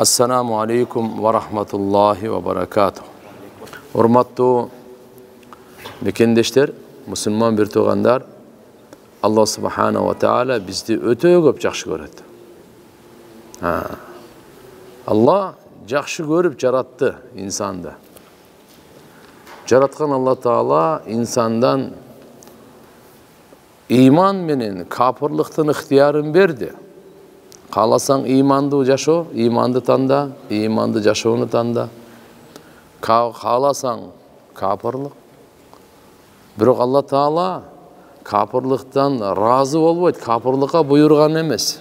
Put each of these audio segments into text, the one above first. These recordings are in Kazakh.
Assalamu alaikum wa rahmatullahi wa barakatuh. Урматтуу мекендештер, мусулман бир туугандар, Аллах субхана ва таала бизди өтө көп жакшы көрөт. Аллах жакшы көрүп жаратты инсанды. Жараткан Аллах таала инсандан иман менен капырлыктын ыктыярын берди. Кааласаң иманды жашоо, иманды танда, иманды жашоону танда. Кааласаң капырлык. Бирок Алла таала капырлыктан разы болбойт, капырлыкка буйруган эмес.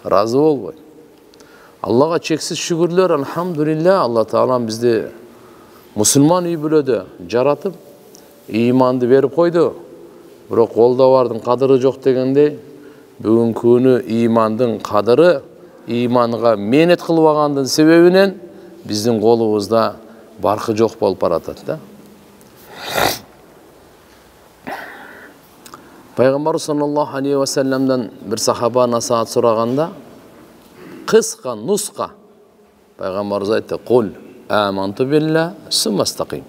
Разы болбойт. Аллага чексиз шүгүрлөр, алхамдулилля, Алла таалам бизди мусулман үй бүлөдө жаратып, иманды берип койду. Бирок колдобардын кадыры жок дегендей, бүгүнкү күнү имандын кадыры, иманга мээнет кылбагандын себебинен биздин колубузда баркы жок болуп баратат да. Пайгамбар саллаллаху алейхи ва салламдан бир сахаба насаат сураганда, кыска нуска пайгамбарыбыз айтты: "Кул аманту билла суммастаким."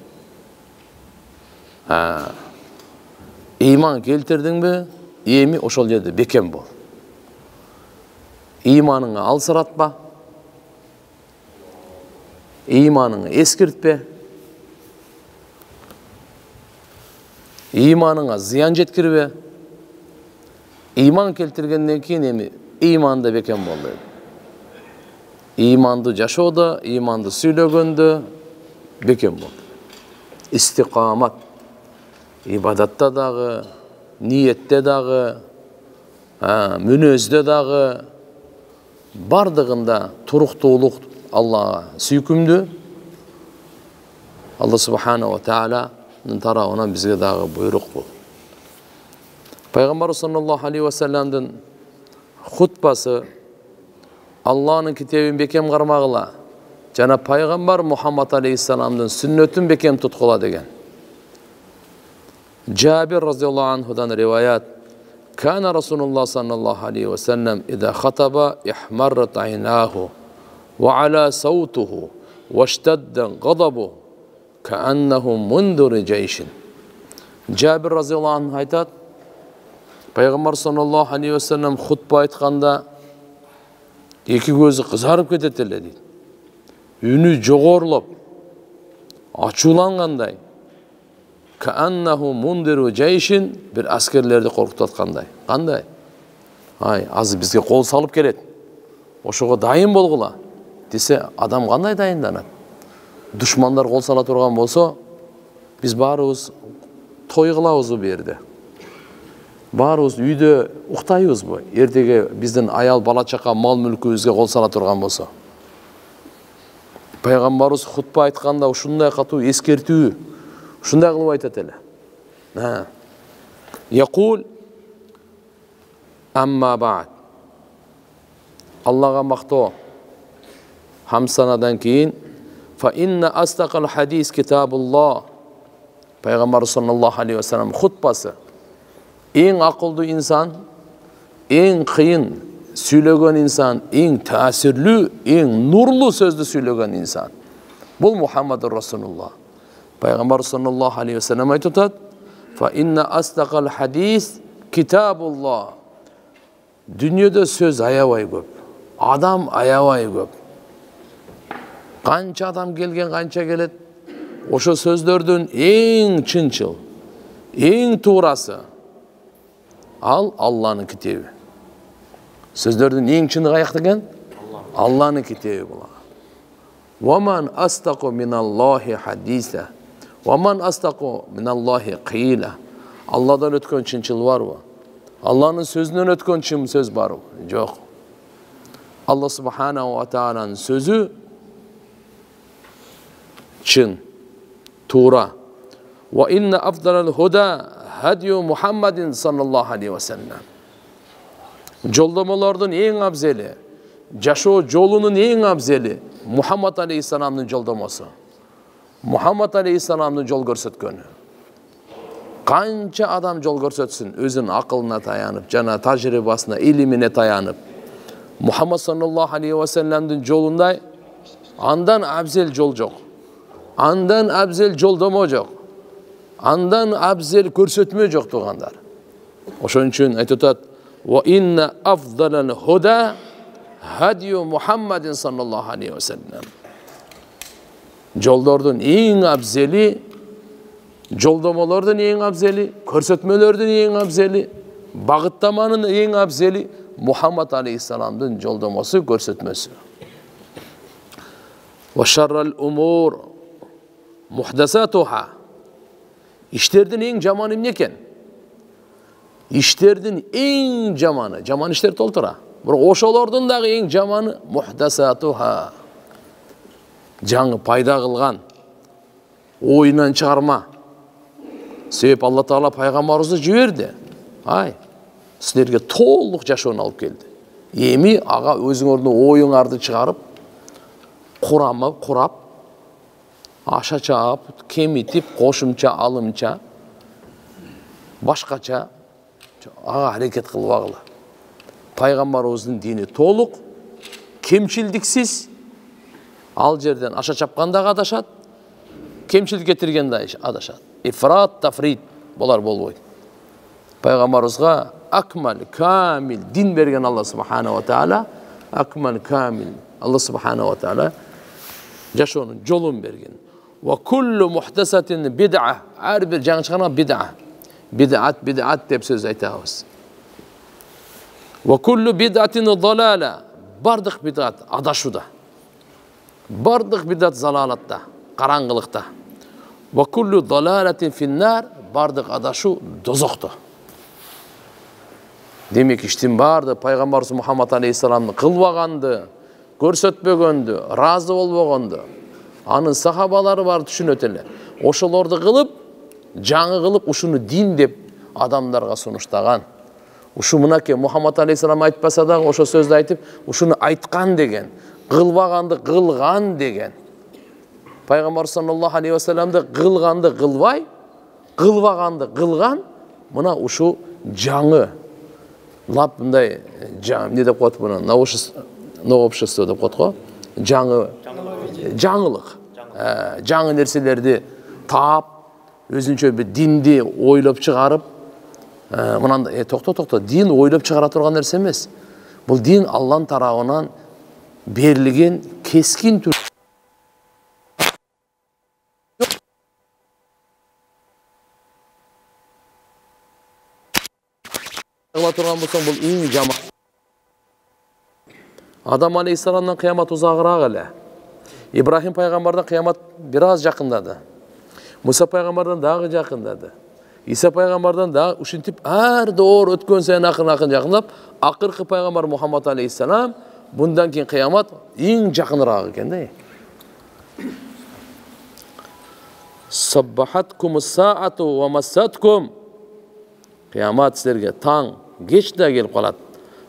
Иман келтирдиңби? Эми ошол жерде бекем бол. Иманыңа алсыратпа. Иманыңа эскиртпе. Иманыңа зыян жеткирбе. Иман келтиргенден кийин эми иманда бекем бол дейт. Иманды жашоодо, иманды сүйлөгөндө бекем бол. Истикамат. Ибадатта дагы, ниетте дагы, мүнөздө дагы, бардыгында туруктуулук Аллага сүйкүмдүү. Алла субхана ва тааланын тарабынан бизге дагы буйрук бул. Пайгамбар саллаллаху алейхи ва салламдын хутбасы Алланын китебин бекем кармагыла, жана пайгамбар Мухаммад алейхиссаламдын сүннөтүн бекем туткула деген. Джабир разияллаху анхудан риваят: "Кана Расулуллах саллаллаху алейхи ва саллям ида хатаба ихмаррат айнаху ва ала саутуху ва штадда гадабу кааннаху мундури джайшин." Джабир разияллаху анху айтат: Пайгамбар саллаллаху алейхи ва саллям хутба айтканда эки көзү кызарып кетет эле дейт. Үнү жогорлоп, ачуулангандай. Кааннаху мундиру джайшин, бир аскерлерди коркутуп аткандай. Кандай? Азыр бизге кол салып келет. Ошого дайын болгула десе, адам кандай дайынданат? Душмандар кол сала турган болсо, биз баарыбыз той кылабызбы бу жерде? Баарыбыз үйдө уктайбызбы? Эртеге биздин аял бала чака мал мүлкүбүзгө кол сала турган болсо. Пайгамбарыбыз хутба айтканда ушундай катуу эскертүү, ушундай кылып айтат эле. Якул амма ба'д. Аллага мактоо. Хамсанадан кийин фа инна астакал хадис китабуллах. Пайгамбар саллаллаху алейхи ва саллям хутбасы. Эң акылдуу инсан, эң кыйын сүйлөгөн инсан, эң таасирлүү, эң нурлуу сөздү сүйлөгөн инсан. Бул Мухаммадур Расулуллах. Пайгамбар саллаллаху алейхи ва саллям айтат: "Фа инна астакал хадис китабуллах." Дүниеде сөз аябай көп, адам аябай көп. Канча адам келген, канча келет. Ошо сөздөрдүн эң чынчыл, эң туурасы ал Алланын китеби. Сөздөрдүн эң чыны каякта экен? Алланын китеби була. "Ваман астаку миналлахи хадиса, ваман астаку миналлахи кийла." Алладан өткөн чынчыл барбы? Алланын сөзүнөн өткөн чын сөз барбы? Жок. Алла субхана ва тааланын сөзү чын, туура. Ва инна афдалал худа хадию Мухаммадин саллаллаху алейхи ва саллям. Жолдомолордун эң абзели, жашоо жолунун эң абзели Мухаммад алейхиссаламдын жолдомосу. Мухаммад алейхиссаламдын жол көрсөткөнү. Канча адам жол көрсөтсүн, өзүнүн акылына таянып, жана тажрыйбасына, илимине таянып, Muhammed sallallahu aleyhi ve sellem'din jolunday andan abzel jol jok. Andan abzel joldomo jok. Andan abzel көрсөтмө жок тугандар. Ошон үчүн айтып атат: "Ва инна афдалал худа hadyu Muhammedin sallallahu aleyhi ve sellem." Жолдордун эң абзели, жолдомолордун эң абзели, көрсөтмөлөрдүн эң абзели, багыттаманын эң абзели Muhammed aleyhisselam'дын жолдомосу, көрсөтмөсү. Ва шаррал умур muhdasatuha. İşlerden en jamanı ne eken? İşlerden en jamanı, jaman işler toltura. Бірақ ошолордун дагы эң жаманы muhdasatuha. Жаңы пайда кылган, ойынан чыгарма. Себеп Алла Таала пайгамбарыбызды жиберди. Ай, силерге толук жашоону алып келди. Эми ага өзүңөрдүн оюңарды чыгарып, курамы курап, аша чаап, кемитип, кошумча, алымча, башкача ага аракет кылбагыла. Пайгамбарыбыздын дини толук, кемчилдиксиз. Ал жерден аша чапканда адашат, кемчилдик кетиргенде адашат. Ифрат, тафрит болар болбойт. Пайгамбарыбызга акмал, камил дин берген Алла субхана ва таала, акмал, камил Алла субхана ва таала жашоонун жолун берген. Ва куллу мухдасатин бид'a. Ар бир жаңы чыгарган бид'a. Бид'ат деп сөз айтабыз. Ва куллу бид'атин далала. Бардык бид'ат адашуда. Бардык бид'ат залалатта, караңгылыкта. Ва куллу далалатин финнар. Бардык адашу дозокто. Демек иштин барды пайгамбарыбыз Мухаммад алейхиссаламды кылбаганды, көрсөтпөгөндү, разы болбогонду, анын сахабалары бар түшүнөт эле. Ошолорду кылып, жаңы кылып, ушуну дин деп адамдарга сунуштаган. Ушу мынакей Мухаммад алейхиссалам айтпаса дагы ошо сөздү айтып, ушуну айткан деген, кылбаганды кылган деген. Пайгамбар саллаллаху алейхи ва салламды кылганды кылбай, кылбаганды кылган, мына ушу жаңы лап мындай не деп коет муну, новопшество деп коет го. Жаңылык. Жаңы нерселерди таап, өзүнчө бир динди ойлоп чыгарып, мынандай токто, дин ойлоп чыгара турган нерсе эмес. Бул дин Алланын тарабынан берилген кескин түр. Турган болсоң бул эң жаман. Адам алейхиссаламдан кыямат узагыраак эле. Ибрахим пайгамбардан кыямат бир аз жакындады. Муса пайгамбардан дагы жакындады. Иса пайгамбардан дагы ушинтип ар доор өткөн сайын акырын жакындап, акыркы пайгамбар Мухаммад алейхиссалам bundan keyin kıyamat en жақынырақ ekan da. Sabbahatkumus saatu ve massatkum. Kıyamat sizlerge taң geç de gelip kalat.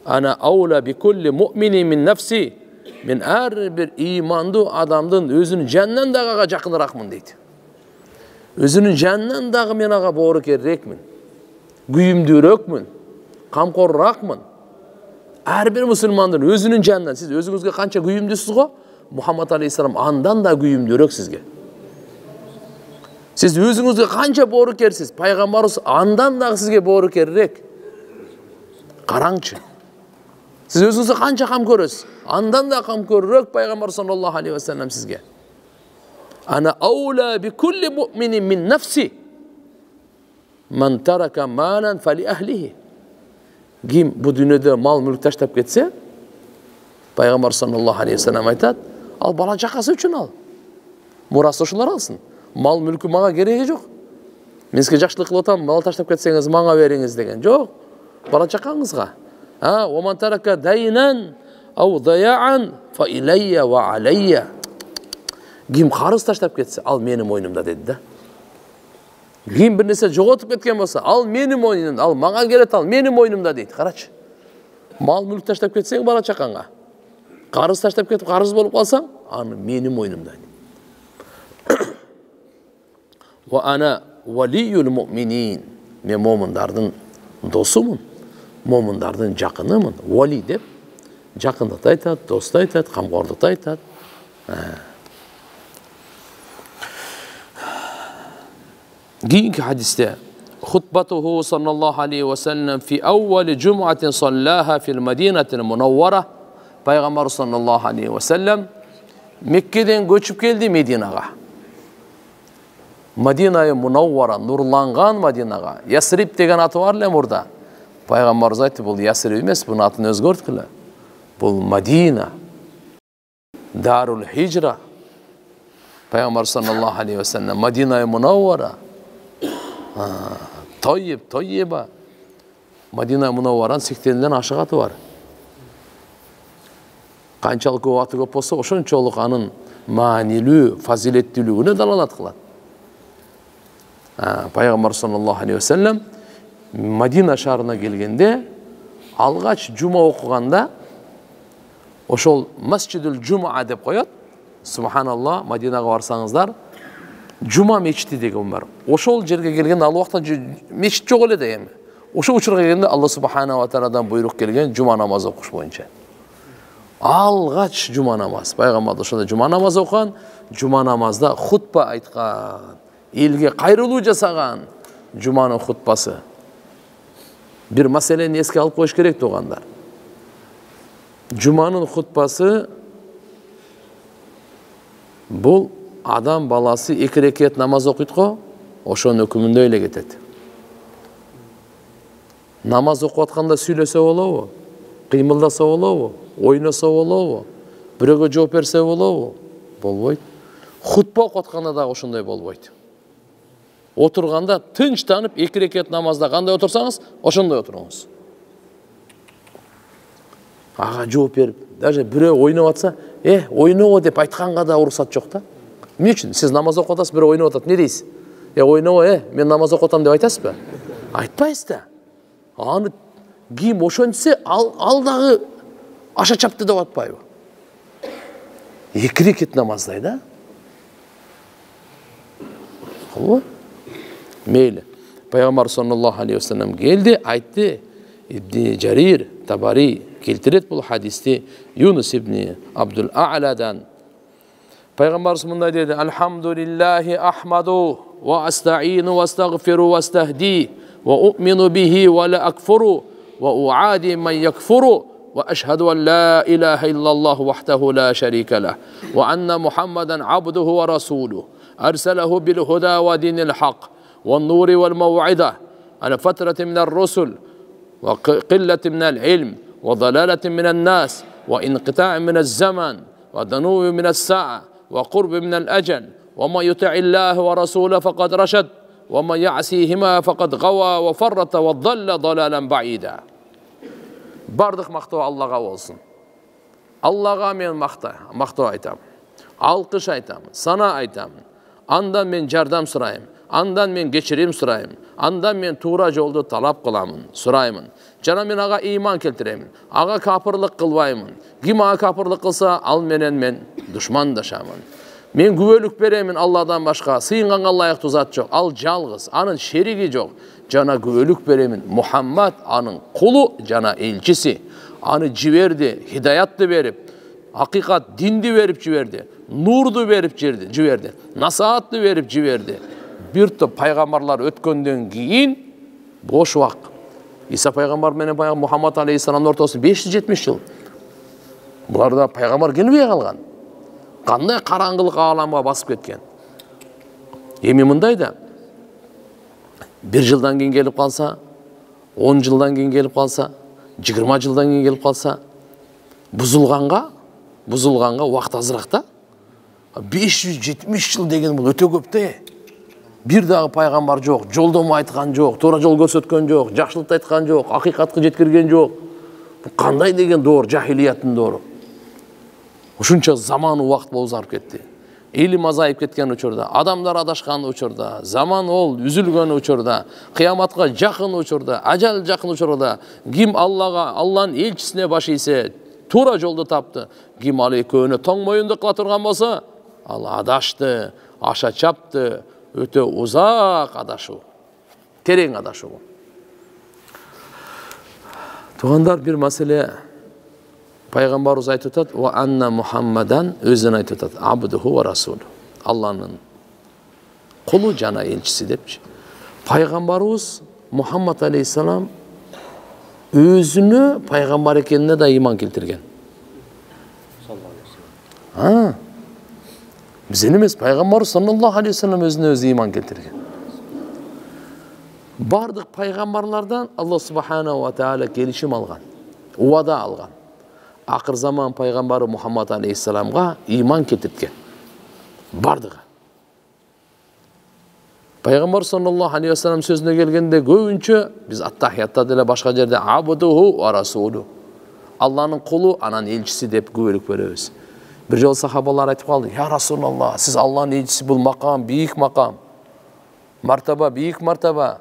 Ana aula bi kulli mu'mini min nafsi. Men her bir imandı adamdın özünün cennet dağa жақыныраақмын deydi. Özünün cennet dağı men ağa boğru kerrekmin. Güyümdürökmün. Kamkorraaqmın. Her bir Müslümandın özünün cennet. Siz özünüzge kança güyümdüsüz go? Muhammed Aleyhisselam andan da güyümdürök sizge. Siz özünüzge kança boğru kersiz? Peygamberimiz andan da sizge boğru kerrek. Qarаңчы. Siz özünüzge kança kam köröz? Andan da kam körrek Peygamber sallallahu aleyhi ve sellem sizge. Ana aula bi kulli mu'minin min nafsi. Man taraka malan fali ahlihi. Kim bu dünyada mal mülk taşlap ketse, Peygamber sallallahu aleyhi ve sellem aytat, al bala çakası üçün al. Murası şular alsın. Mal mülkü mağa gereği yok. Men sizge жақшылық кылып атам, mal taşlap ketseniz mağa veriniz degen. Yok. Bala çakağınızga. Ha, o man taraka daynan aw daya'an fa ilayya wa alayya. Kim qarız taşlap ketse, al menim moynumda dedi de. Kim bir nese жоғотуп кеткен болса, ал менің мойнымда, ал маған келет, ал менің мойнымда дейді. Қарачы. Мал мүлк таштап кетсең бала чақаңа. Қарыз таштап кетіп, қарыз болып қалсаң, аны менің мойнымда дейді. Ва ана валиюл муъминин. Мен момындардың досымын, момындардың жақынымын. Вали деп Жақындықты айтады, досты айтады, қамқорлықты айтады. Кейінгі хадисте خطبته صلى الله عليه وسلم في أول جمعة صلاها في المدينة المنورة. Пайғамбар sallallahu aleyhi ve sellem Меккеден көчіп келді Мединаға. Мадинайы Мунауара, нұрланған Мадинаға. Ясриб деген аты бар лем орда. Пайғамбар айтты, бұл Ясриб емес, бұның атын өзгерткілі. Бұл Мадина, Дарул Хижра. Пайғамбар sallallahu aleyhi ve sellem Мадинайы Мунауара. Тойеба. Мадинайы Мунауараның 80-ден ашық аты бар. Қаншалық аты көп болса, ошончолық анын маанилүү, фазилеттүүлүгүнө далалат кылат. Пайгамбар саллаллаху алейхи ва саллям Мадина шаарына келгенде, алгач жума окуганда, ошол Масжидул Жумаа деп коет. Субханалла, Мадинага барсаңыздар, Жума мечити деген бар. Ошол жерге келгенде ал убакта мечит жок эле да эми. Ошол учурга келгенде Алла субханаху ва тааладан буйрук келген жума намазы окуш боюнча. Алгач жума намаз. Пайгамбар ошондо жума намаз окуган, жума намазда хутба айткан, элге кайрылуу жасаган жуманын хутбасы. Бир маселени эске алып коюш керек тугандар. Жуманын хутбасы бул адам баласы 2 рекет намаз окуйт го, ошонун өкүмүндө эле кетет. Намаз окуп атканда сүйлөсө болобу? Кыймылдаса болобу? Ойноса болобу? Бирөөгө жооп берсе болобу? Болбойт. Хутба окуп атканда да ошондой болбойт. Отурганда тынчтанып 2 рекет намазда кандай отурсаңыз, ошондой отуруңуз. Ага жооп берип, даже бирөө ойноп атса, ойнобо деп айтканга да уруксат жок да. Эмне үчүн? Сиз намаз окуп атасыз, бирөө ойноп атат, эмне дейсиз? Ойнобо, мен намаз окуп атам деп айтасызбы? Айтпайсыз да. Аны ким ошентсе, ал дагы аша чапты деп атпайбы? 2 рекет намаздай да. Кылбы? Мейли. Пайгамбар саллаллаху алейхи ва саллям келди, айтты. Ибн Жарир Табари келтирет бул хадисти Юнус ибн Абдул А'ладан. Пайгамбар мындай деди: "Алхамдулиллахи ахмаду ва астаину ва астагфиру ва астахди ва у'мину бихи ва ла акфуру ва у'ади ман якфуру ва ашхаду ан ла илаха иллаллаху вахдаху ла шарика лах ва анна Мухаммадан абдуху ва расулуху арсалаху бил худа ва динил хак ва нури вал мау'ида ala fatratin min ar-rusul wa qillatin min al-ilm wa dalalatin min an-nas wa inqita'in min az-zaman wa danuwin min as-sa'a wa qurbin min al-ajal wa ma yuti'i Allah wa rasulahu faqad rashad wa ma ya'sihima faqad ghawa wa farrata wa dhalla dalalan ba'ida." Бардық мақтау Аллаға болсын. Аллаға мен мақтау айтам. Алқыш айтам, сана айтам. Андан мен жардам сұрайым. Андан мен кечирим сұрайым. Андан мен тура жолды талап қыламын, сұраймын. Жана мен аға иман келтіремін. Аға капырлық қылбаймын. Ким аға капырлық қылса, ал менен мен душмандашамын. Мен күбөлүк беремін Алладан башка, сыйынганга лайыктуу зат жок. Ал жалгыз, анын шериги жок. Жана күбөлүк беремін. Мухаммад анын кулу жана элчиси. Аны жиберди, хидаятты берип, акыйкат динди берип жиберди, нурду берип жиберди, насаатты берип жиберди. Бир топ пайгамбарлар өткөндөн кийин бош убак. Иса пайгамбар менен Мухаммад алейхиссаламдын ортосу 570 жыл. Буларда пайгамбар келбей калган. Кандай караңгылык ааламга басып кеткен. Эми мындай да, 1 жылдан кийин келип калса, 10 жылдан кийин келип калса, 20 жылдан кийин келип калса, бузулганга убакыт азыраак да. 570 жыл деген бул өтө көп да. Бир дагы пайгамбар жок, жолдомо айткан жок, туура жол көрсөткөн жок, жакшылыкты айткан жок, акыйкатка жеткирген жок. Бул кандай деген доор, жахилияттын доору. Ушунча заман убакыт болуп зарып кетти. Илим азайып кеткен учурда, адамдар адашкан учурда, заман ол үзүлгөн учурда, кыяматка жакын учурда, ажал жакын учурда, ким Аллага, Алланын элчисине баш ийсе, туура жолду тапты. Ким ал экөөнө тоң моюндук кыла турган болсо, ал адашты, аша чапты, өтө узак адашуу, терең адашуу. Тугандар, бир маселе Пайғамбарымыз айтып жатады: "Ва анна Мухаммадан", өзін айтып жатады: "Абдуху ва расулу", Алланың құлы жана елшісі депчи. Пайғамбарымыз Мұхаммад алейхиссалам өзүнө пайғамбар экенине да иман келтирген. Бизден эмес, пайғамбар саллаллаху алейхи вассалам өзүнө өзү иман келтирген. Бардык пайғамбарлардан Аллах субханаху ва тааля келишим алган, уада алган. Акыр заман пайғамбары Мұхаммад алейхиссаламга иман келтирген. Бардыгы. Пайғамбар саллаллаху алейхи вассалам сөзүнө келгенде көбүнчө биз аттахиятта деле башка жерде абдуху ва расулу, Алланын кулу, анан элчиси деп көбөлүк беребиз. Bir жолу сахабалар айтып калды: "Я Расулаллах, сиз Алланын элчиси, бул макам, бийик макам. Мартаба, бийик мартаба.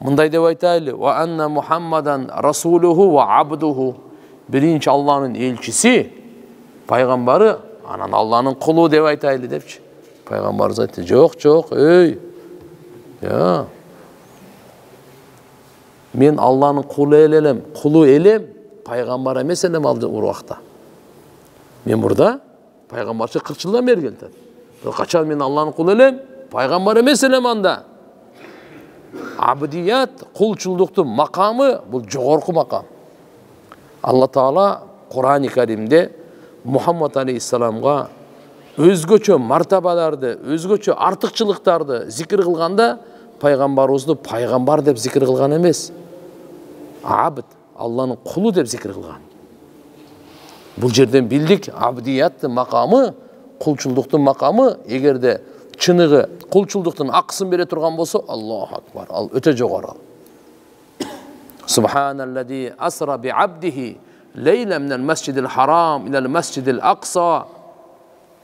Мындай деп айтайлы: "Ва анна Мухаммадан расулуху ва абдуху". Биринчи Алланын элчиси, пайгамбары, анан Алланын кулу деп айтайлы депчи. Пайгамбарыбыз айтты: "Жок, жок, ey. Ya. Мен Алланын кулу элем, пайгамбар эмес элем алды убакта. Мен burada пайгамбарчы 40 жылдан бери келди. Качан мен Алланын кулу элем, пайгамбар эмес элем анда. Абдият, кулчулдуктун макамы бул жогорку макам. Алла Таала Кур'ан-ы Каримде Muhammed алейхиссаламга өзгөчө мартабаларды, өзгөчө артыкчылыктарды зикир кылганда пайгамбарыбызды пайгамбар деп зикир кылган эмес. Абд, Алланын кулу деп зикир кылган. Бул жерден билдик, абдияттын макамы, кулчулдуктун макамы, эгерде чыныгы кулчулдуктун акысын бере турган болсо, Аллаху акбар, ал өтө жогору. Subhanalladzi asra bi abdihi leyla minel mescidil haram ilal mescidil aqsa.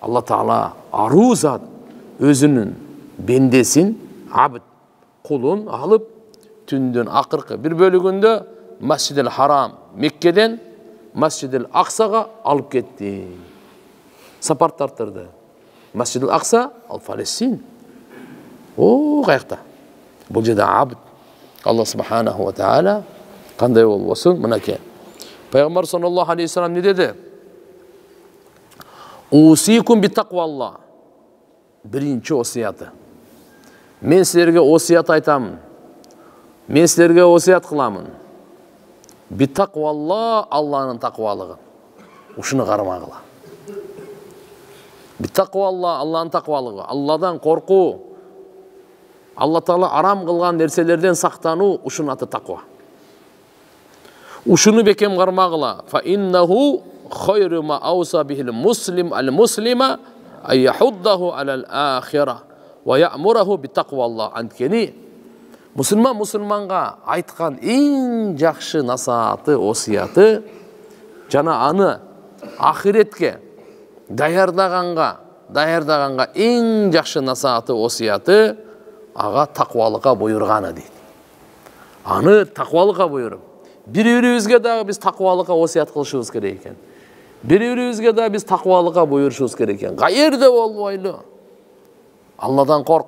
Allah Taala aruzat özünün bendesin, abd, kulun alıp tündün akırkı bir bölügünde Mescid-i Haram, Mekke'den Mescid-i Aksa'ga alıp gitti. Sapar tarttırdı. Mescid-i Aksa, Al-Palestin. O kayakta. Bu жерде abd. Allah subhanahu ve teala kanday olmasın mınake. Peygamber sallallahu aleyhi ve sellem ne dedi? Usikum bi takvallah. Birinci osiyatı. Men sizlerge osiyat aytamın. Men sizlerge osiyat kılamın. Bi takvallah, Allah'ın takvalığı. Uşunu karmağıla. Bi takvallah, Allah'ın takvalığı. Allah'dan korku. Allah Taala aram kılgan nerselerden saktanu, uşun atı takva. Uşunu bekem karmağıla. Fa innehu khayru ma awsa bihil muslim al muslima ay yahuddahu alal ahira ve ya'murahu bi takvallah. Antkeni musulmanга айтқан ең жақсы насааты, осияты, жана аны ахиретке даярдағанға ең жақсы насааты, осияты, аға тақуалыққа бұйырғаны дейді. Аны тақуалыққа бұйырып, бір-бірімізге дағы біз тақуалыққа осият қылышымыз керек екен. Бір-бірімізге дағы біз тақуалыққа бұйырышымыз керек екен. Қайерде болбайлы. Алладан қорқ.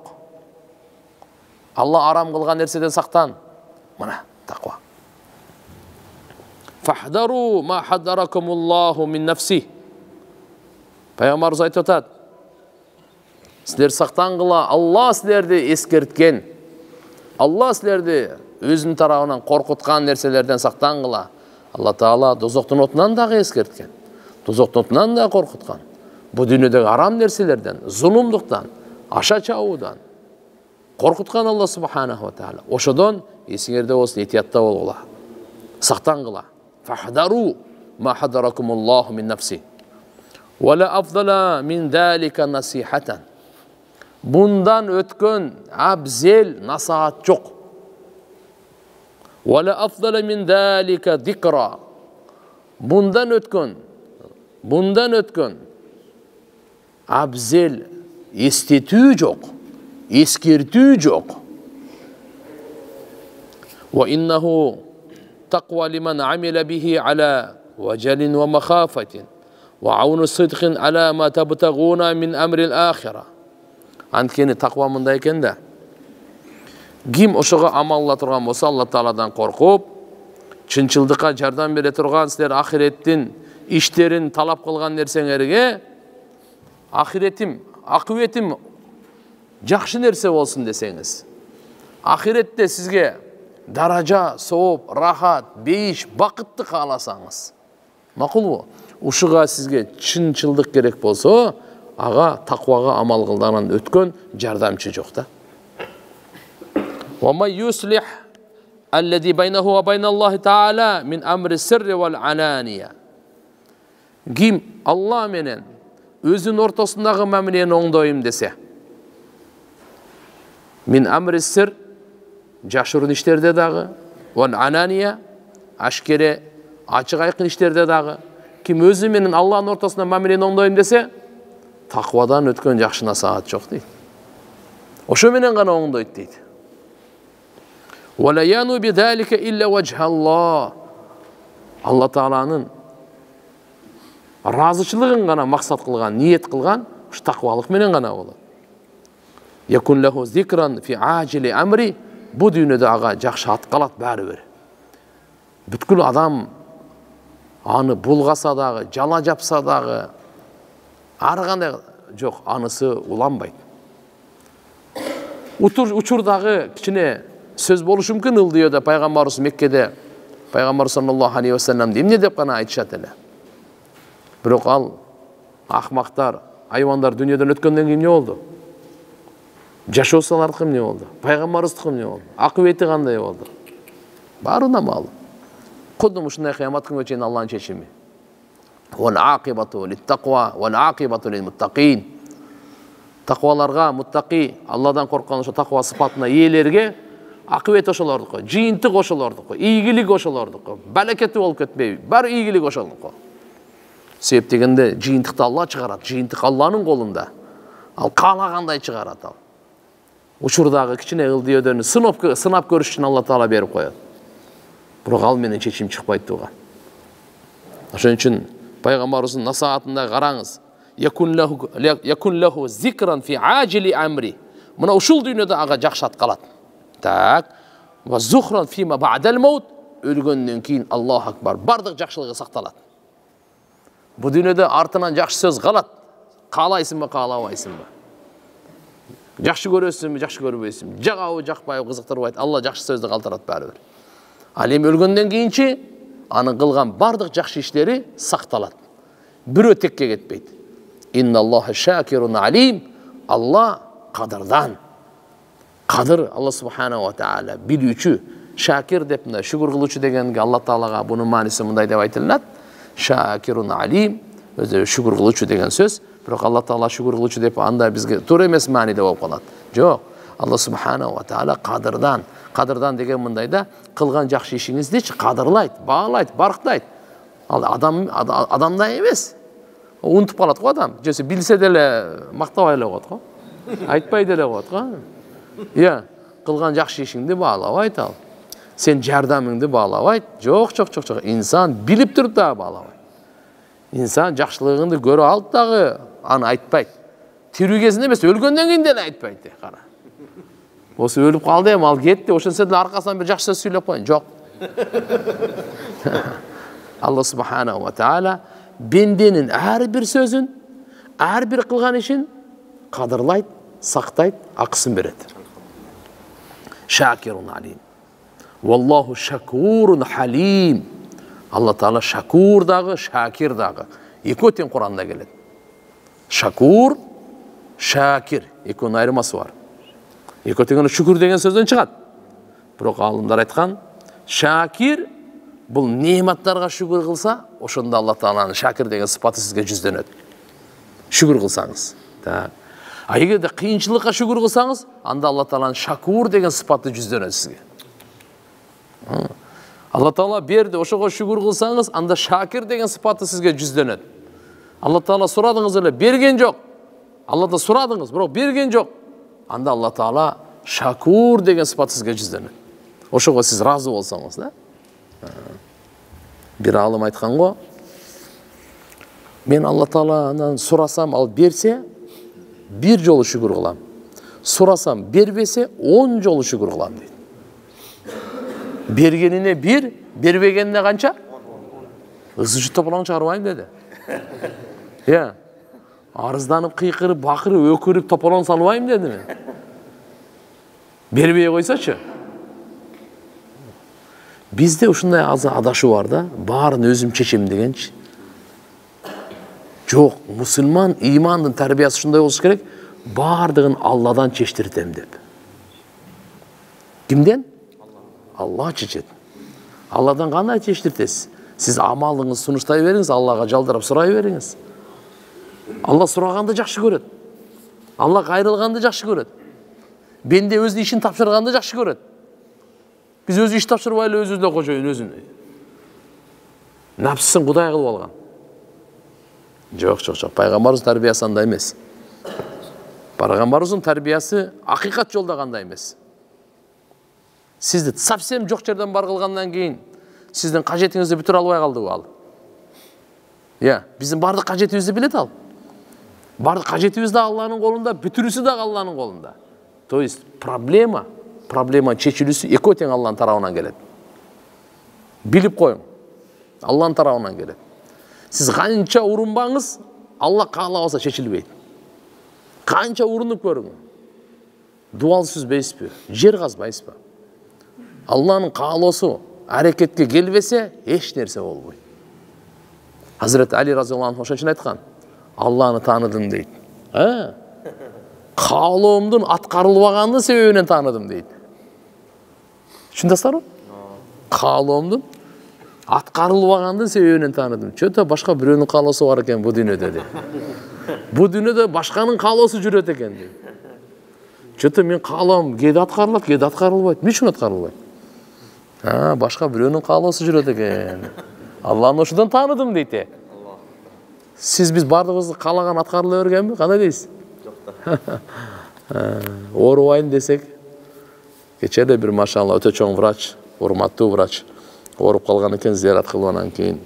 Allah aram kılgan nersedен сақтан. Мына тақва. Фахдару ма хаддаракумуллаху мин нафси. Пайғамбарымыз айтып жатады. Сіздер сақтан қыла, Алла сіздерді ескерткен. Алла сіздерді өзінің тарауынан қорқытқан нәрселерден сақтан қыла. Алла Таала дозоқтың отынан дағы ескерткен. Дозоқтың отынан да қорқытқан. Бұл дүниедегі арам нәрселерден, зұлымдықтан, аша чауыдан қорқытқан Алла субханаху ва тааля. Ошодон есіңерде болсын, етиятта болғыла. Сақтан қыла. Фахдару ма хаддаракумуллаху мин нафси. Вала афдала мин далика насихатан. Bundan өткен абзел насаат жоқ. Вала афдала мин далика дикра. Bundan өткен абзел естетүү жоқ. Ескертүү жоқ. وإنه تقوى لمن عمل به على وجل ومخافة وعون صدق على ما تبتغون من أمر الآخرة. Анткени тақва мындай экен да. Ким ошого амалла турган болсо, Алла Тааладан коркуп, чынчылдыкка жардам бере турган, силер ахиреттин иштерин талап кылган нерсеңерге ахиретим, акыбетим жакшы нерсе болсун десеңиз, ахиретте сизге даража, сооп, рахат, бейиш, бакытты кааласаңыз, макулбу? Ушуга сизге чынчылдык керек болсо, ага таквага амал кылдардан өткөн жардамчы жок да. Ва ма юслих аллади байнаху ва байналлахи таала мин амри сирри вал алания. Ким Алла менен өзүнүн ортосундагы мамилени оңдойм десе, мин амри сир жашырын иштерде дагы, вал алания ашкере ачык айкын иштерде дагы, ким өзү менен Алланын ортосунда мамилени оңдойм десе, таквадан өткөн жакшы насаат жок дейт. Ошо менен гана оңдойт дейт. Вала яну бидалика илля ваджхаллах. Алла Тааланын разычылыгын гана максат кылган, ниет кылган, ушу таквалык менен гана болот. Якун лаху зикран фи ажили амри, бу дүйнөдө ага жакшы ат калат баары бир. Бүткүл адам аны булгаса дагы, жала жапса дагы, ары кандай жок, анысы уланбайт. Учурдагы кичине сөз болушу мүмкүн ылдыйда пайгамбарыбыз Меккеде, пайгамбар саллаллаху алейхи ва саллям эмне деп гана айтышат эле. Бирок ал акмактар, айвандар дүйнөдөн өткөндөн кийин эмне болду? Жашоосалардыкы эмне болду? Пайгамбарыбыздыкы эмне болду? Акыбети кандай болду? Баарына маалым. Кудум ушундай кыямат күнгө чейин Алланын чечими. Вал акибату литтаква вал акибату лилмуттакин. Такваларга, муттаки, Алладан корккон ошо таква сыпатына ээлерге акыбет ошолордуку, жыйынтык ошолордуку, ийгилик ошолордуку, балекети болуп кетпейби, баары ийгилик ошолордуку. Себеп дегенде жыйынтыкты Алла чыгарат, жыйынтык Алланын колунда. Ал каалагандай чыгарат ал. Учурдагы кичине ылдыйөдөн сынап көрүш үчүн Алла Таала берип коет. Бирок ал менен чечим чыкпайт туган. Ошон үчүн пайгамбарыбыздын насаатында караңыз. Якун лаху зикран фи ажили амри. Мына ушул дүйнөдө ага жакшы ат калат. Так. Ва зухран фима ба'дал маут. Өлгөндөн кийин Аллаху акбар, бардык жакшылыгы сакталат. Бу дүйнөдө артынан жакшы сөз калат. Каалайсыңбы, каалабайсыңбы? Жакшы көрөсүңбү, жакшы көрбөйсүңбү? Жагабы, жакпайбы, кызыктырбайт. Алла жакшы сөздү калтырат баары бир. Ал эми өлгөндөн кийинчи анын кылган бардык жакшы иштери сакталат. Бирөө текке кетпейт. Инналлаха шакирун алим. Алла кадырдан. Кадыр Алла субханаху ва таала билүүчү, шакир деп мына шүгүр кылуучу дегенге Алла Таалага бунун мааниси мындай деп айтылат. Шакирун алим, өзү шүгүр кылуучу деген сөз. Бирок Алла Таала шүгүр кылуучу деп анда бизге туура эмес мааниде болуп калат. Жок. Алла субханаху ва таала кадырдан. Кадырдан деген мындайда кылган жакшы ишиңиздичи кадырлайт, баалайт, барктайт. Ал адамдай эмес. Унутуп калат го адам. Жөсө билсе деле мактабай эле коет го. Айтпай деле коет го. Иә, кылган жакшы ишиңди баалабайт ал. Сен жардамыңды баалабайт. Жок. Инсан билип туруп да баалабайт. Инсан жакшылыгыңды көрө алып дагы аны айтпайт. Тирүү кезинде эмес, өлгөндөн кийин деле айтпайт. Кара. Осы өлүп калды эми, ал кетти, ошонсо деле аркасынан бир жакшы сөз сүйлөп коеюн. Жок. Алла субханаху ва таала бенденин ар бир сөзүн, ар бир кылган ишин кадырлайт, сактайт, акысын берет. Шакирун алим. Валлаху шакурун халим. Алла Таала шакур дагы, шакир дагы. Экөө тең Куранда келет. Шакур, шакир. Экөөнүн айырмасы бар. Экөө тең шүкүр деген сөздөн чыгат. Бирок алымдар айткан, шакир бул неаматтарга шүкүр кылса, ошондо Алла Тааланын шакир деген сыпаты сизге жүздөнөт. Шүкүр кылсаңыз. А эгерде кыйынчылыкка шүкүр кылсаңыз, анда Алла Тааланын шакур деген сыпаты жүздөнөт сизге. Алла Таала берди, ошого шүкүр кылсаңыз, анда шакир деген сыпаты сизге жүздөнөт. Алла Таала сурадыңыз эле, берген жок. Алладан сурадыңыз, бирок берген жок. Анда Алла Таала шакур деген сыпаты сизге жүздөнөт. Ошого сиз разы болсоңуз, да? Бир алым айткан го, мен Алла Тааланан сурасам, ал берсе, бир жолу шүкүр кылам. Сурасам, бербесе, 10 жолу шүкүр кылам дейт. Бергенине 1, бербегенине канча? ызы жұт тополоң чыгарбайм деди. Иә, арызданып, кыйкырып, бакырып, өкүрүп тополоң салбайм дедими? Бербей койсочу. Бизде ушундай адашуу бар да, баарын өзүм чечем дегенчи. Жок, мусулман имандын тарбиясы ушундай болуш керек, баардыгын Алладан чечтиртем деп. Кимден? Алла чечет. Алладан кандай чечтиртесиз? Сиз амалыңыз сунуштай бериңиз, Аллага жалдырап сурай бериңиз. Алла сураганды жакшы көрөт. Алла кайрылганды жакшы көрөт. Бенде өзүнүн ишин тапшырганды жакшы көрөт. Биз өз иш тапшырбайлы өзүбүздө кожоюн өзүн. Напсын Кудай кылып алган. Жок. Пайгамбарыбыздын тарбиясы андай эмес. Пайгамбарыбыздын тарбиясы акыйкат жолдо кандай эмес. Сизди совсем жок жерден бар кылгандан кийин сиздин кажетиңизди бүтүрө албай калдыбы ал? Иә, биздин бардык кажетибизди билет ал. Бардык кажетибиз да Алланын колунда, бүтүрүүсү да Алланын колунда. То есть проблема чечилүүсү экөө тең Алланын тарабынан келет. Билип коюң. Алланын тарабынан келет. Сиз канча урунбаңыз, Алла каалабаса чечилбейт. Канча урунуп көрүң. Дуал сүзбейсизби? Жер казбайсызбы? Алланын каалоосу аракетке келбесе, эч нерсе болбойт. Hazreti Ali разияллаху анху ошон үчүн айткан. Алланы тааныдым дейт. Каалоомдун аткарылбагандын себебинен тааныдым дейт. Түшүндүңүзбү? Каалоомдун аткарылбагандын себебинен тааныдым. Чөтө башка бирөөнүн каалоосу бар экен бу дүйнөдө дейт. Бу дүйнөдө башканын каалоосу жүрөт экен дейт. Чөтө мен каалоом кээде аткарылат, кээде аткарылбайт. Эмне үчүн аткарылбайт? Башка бирөөнүн каалоосу жүрөт экен. Алланы ошодон тааныдым дейт. Сиз биз бардыгыбызды каалаган аткарыла бергенби? Кандай дейсиз? Оорубайм десек, кечеде бир машалла өтө чоң врач, урматтуу врач, ооруп калган экен, зыярат кылып анан кийин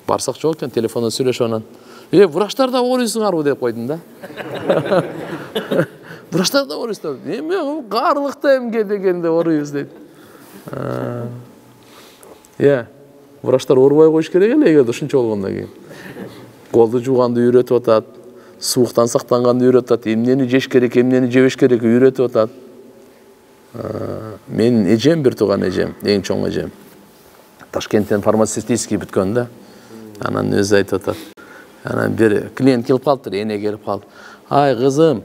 барсак жок экен, телефондон сүйлөшүп анан, врачтар да ооруйсуңарбы деп койдум да. Врачтар да ооруйсуңар. Эми каарлыкта эмге дегенде ооруйбуз дейт. Врачтар оорубай коюш керек эле, эгерде ушунча болгондон кийин. Колду жууганды үйрөтүп атат, сууктан сактанганды үйрөтүп атат, эмнени жеш керек, эмнени жебеш керек үйрөтүп атат. Менин эжем, бир тууган эжем, эң чоң эжем. Ташкенттен фармацевтический бүткөн да. Анан өзү айтып атат. Анан бир клиент келип калыптыр, эне келип калып. Ай кызым,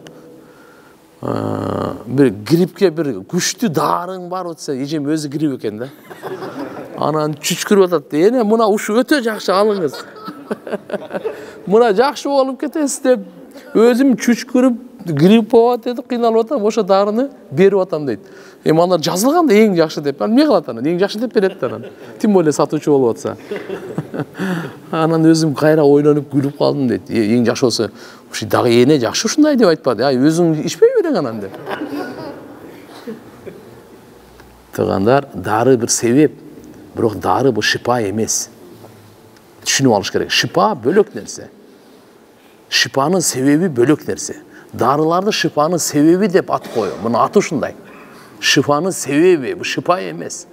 бир гриппке бир күчтүү дарың бар десе, эжем өзү грипп экен да. Анан чүчкүрүп атат. Эне мына ушу өтө жакшы алыңыз. Мына жакшы болуп кетесиз деп өзүм чүчкүрүп грипп болуп атат, кыйналып атам, ошо дарыны берип атам дейт. Эми алар жазылган да эң жакшы деп. Эмне кылат анан? Эң жакшы деп берет да анан. Тим более сатуучу болуп атса. Анан өзүм кайра ойлонуп күлүп калдым дейт. Эң жакшы болсо, ушу дагы эне жакшы ушундай деп айтпады. Ай өзүң ичпей берең анан деп. Туугандар, дары бир себеп, бирок дары бул шипа эмес. Түшүнүп алыш керек. Шипа бөлөк нерсе. Шипанын себеби бөлөк нерсе. Дарыларды шипанын себеби деп ат коюп. Муну аты ушундай. Шифанын себеби, бу шипа эмес.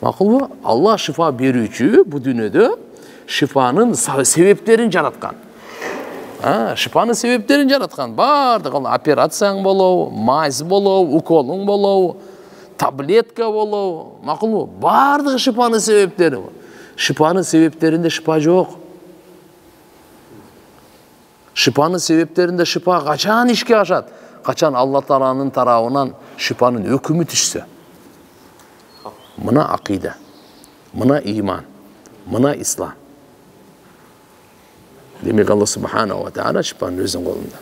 Макулбу? Алла шифа берүүчү бу дүйнөдө шифанын себептерин жараткан. Шифанын себептерин жараткан. Бардык операцияң болобу, мазь болобу, уколуң болобу, таблетка болобу. Макулбу? Бардык шифанын себептери. Шифанын себептеринде шифа жок. Шифанын себептеринде шифа качан ишке ашат? Качан Алла Тааланын тарабынан шифанын өкүмү түшсө. Мына акыйда, мына иман, мына ислам. Демек Алла Субханаху ва Таала шифанын өзүнүн колунда.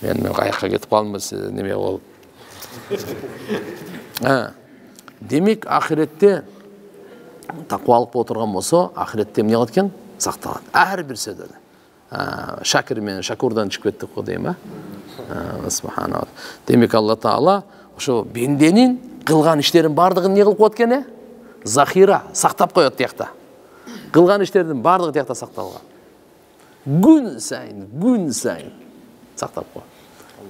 Мен каяка кетип калдым, неме болуп. Демек ахиретте таквалык болуп турган болсо, ахиретте эмне кылат экен? Сакталат. Ар бир сөздөдө. Шакир менен Шакурдан чыгып кеттик го дейм, Субханалла. Демек Алла Таала ошо бенденин кылган иштерин бардыгын эмне кылып коет экен? Захира, сактап коет тиякта. Кылган иштердин бардыгы тиякта сакталган. Күн сайын сактап коет.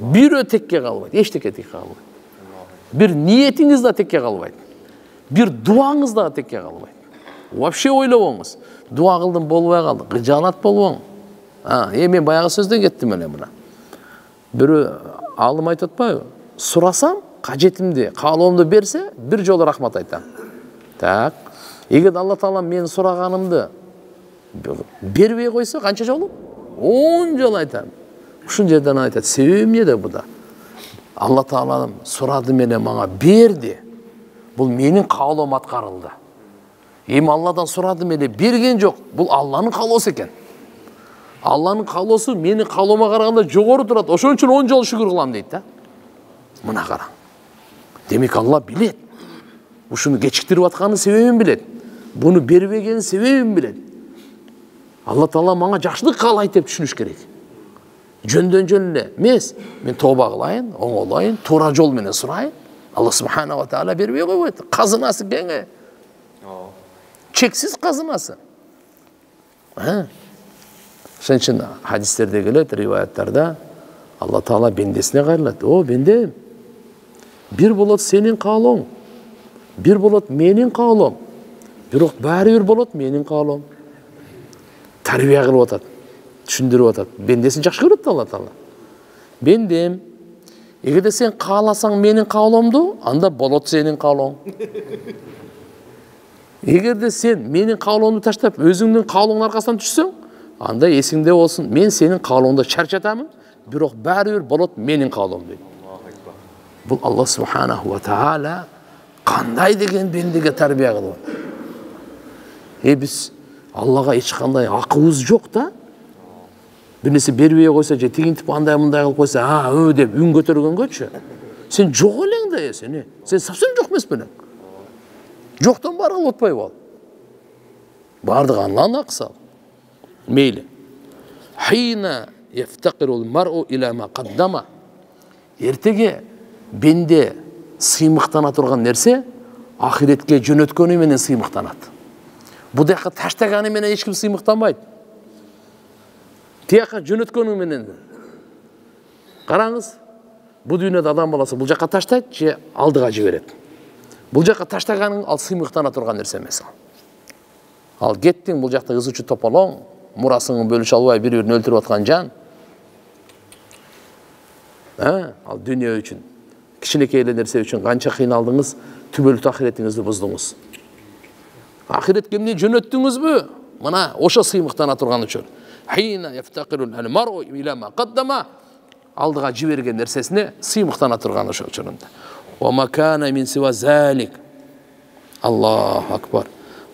Бирөө текке калбайт, эчтеке текке калбайт. Бир ниетиңиз да текке калбайт. Бир дуаңыз да текке калбайт. вообще ойлабаңыз. Дуа кылдым болбой калды, кыжаалат болбоң. Мен баягы сөздөн кеттим эле мына. Бирөө алым айтып атпайбы? Сурасам, кажетимди, каалоомду берсе, бир жолу рахмат айтам. Так. Эгер Алла Таала менин сураганымды бербей койсо, канча жолу? 10 жолу айтам. Ушул жерден айтат, себеби эмнеде буда? Алла Таала сурады менен мага берди. Бул менин каалоом аткарылды. Эми Алладан сурады менен берген жок. Бул Алланын каалоосу экен. Алланын каалоосу менин каалоома караганда жогору турат. Ошон үчүн 10 жолу шүгүр кылам дейт да. Мына караң. Демек Алла билет. Ушуну кечиктирип атканын себебин билет. Буну бербегенин себебин билет. Алла Таала мага жакшылык каалайт деп түшүнүш керек. Жөндөн жөн эле эмес. Мен тооба кылайын, оңолойын, туура жол менен сурайын. Алла Субхана ва Таала бербей койбойт. Казынасы кеңе. Чексиз казынасы. Ошон үчүн хадистерде келет, риваяттарда Алла Таала бендесине кайрылат. О, бендем. Бир болот сенин каалооң. Бир болот менин каалоом. Бирок баары бир болот менин каалоом. Тарбия кылып атат, түшүндүрүп атат. Бендесин жакшы көрөт Алла Таала. Бендем. Эгерде сен кааласаң менин каалоомду, анда болот сенин каалооң. Эгерде сен менин каалоомду таштап, өзүңдүн каалооңдун аркасынан түшсөң, анда эсиңде болсун, мен сенин каалооңдо чарчатамын, бирок баары бир болот менин каалоом дейт. Бул Алла Субханаху ва Таала кандай деген бендеге тарбия кылып. Биз Аллага эч кандай акыбыз жок да. Бир нерсе бербей койсо, же тигинтип андай мындай кылып койсо, деп үн көтөргөнгөчү. Сен жок элең да сен. Сен совсем жок эмес белең. Жоктон бар кылып атпайбы ал? Бардыгы Алланын акысы ал. Мейли. Хина яфтакирул мар'у иля ма каддама. Эртеге бенде сыймыктана турган нерсе ахиретке жөнөткөнү менен сыймыктанат. Бу жака таштаганы менен эч ким сыймыктанбайт. Тияка жөнөткөнү менен. Караңыз, бу дүйнөдө адам баласы бул жака таштайт же алдыга жиберет. Бул жака таштаганың ал сыймыктана турган нерсе эмес. Ал кеттиң, бул жакта ызычы тополоң, мурасыңы бөлүшө албай бири-бирин өлтүрүп аткан жан. Ал дүйнө үчүн, кичинекей эле нерсе үчүн канча кыйналдыңыз, түбөлүк ахиретиңизди буздуңуз. Ахиретке эмне жөнөттүңүзбү? Мына ошо сыймыктана турган үчүн. Хина яфтакирул мар'у иля ма каддама. Алдыга жиберген нерсесине сыймыктана турган ошо учурунда. Ва макана мин сива залик. Аллаху акбар.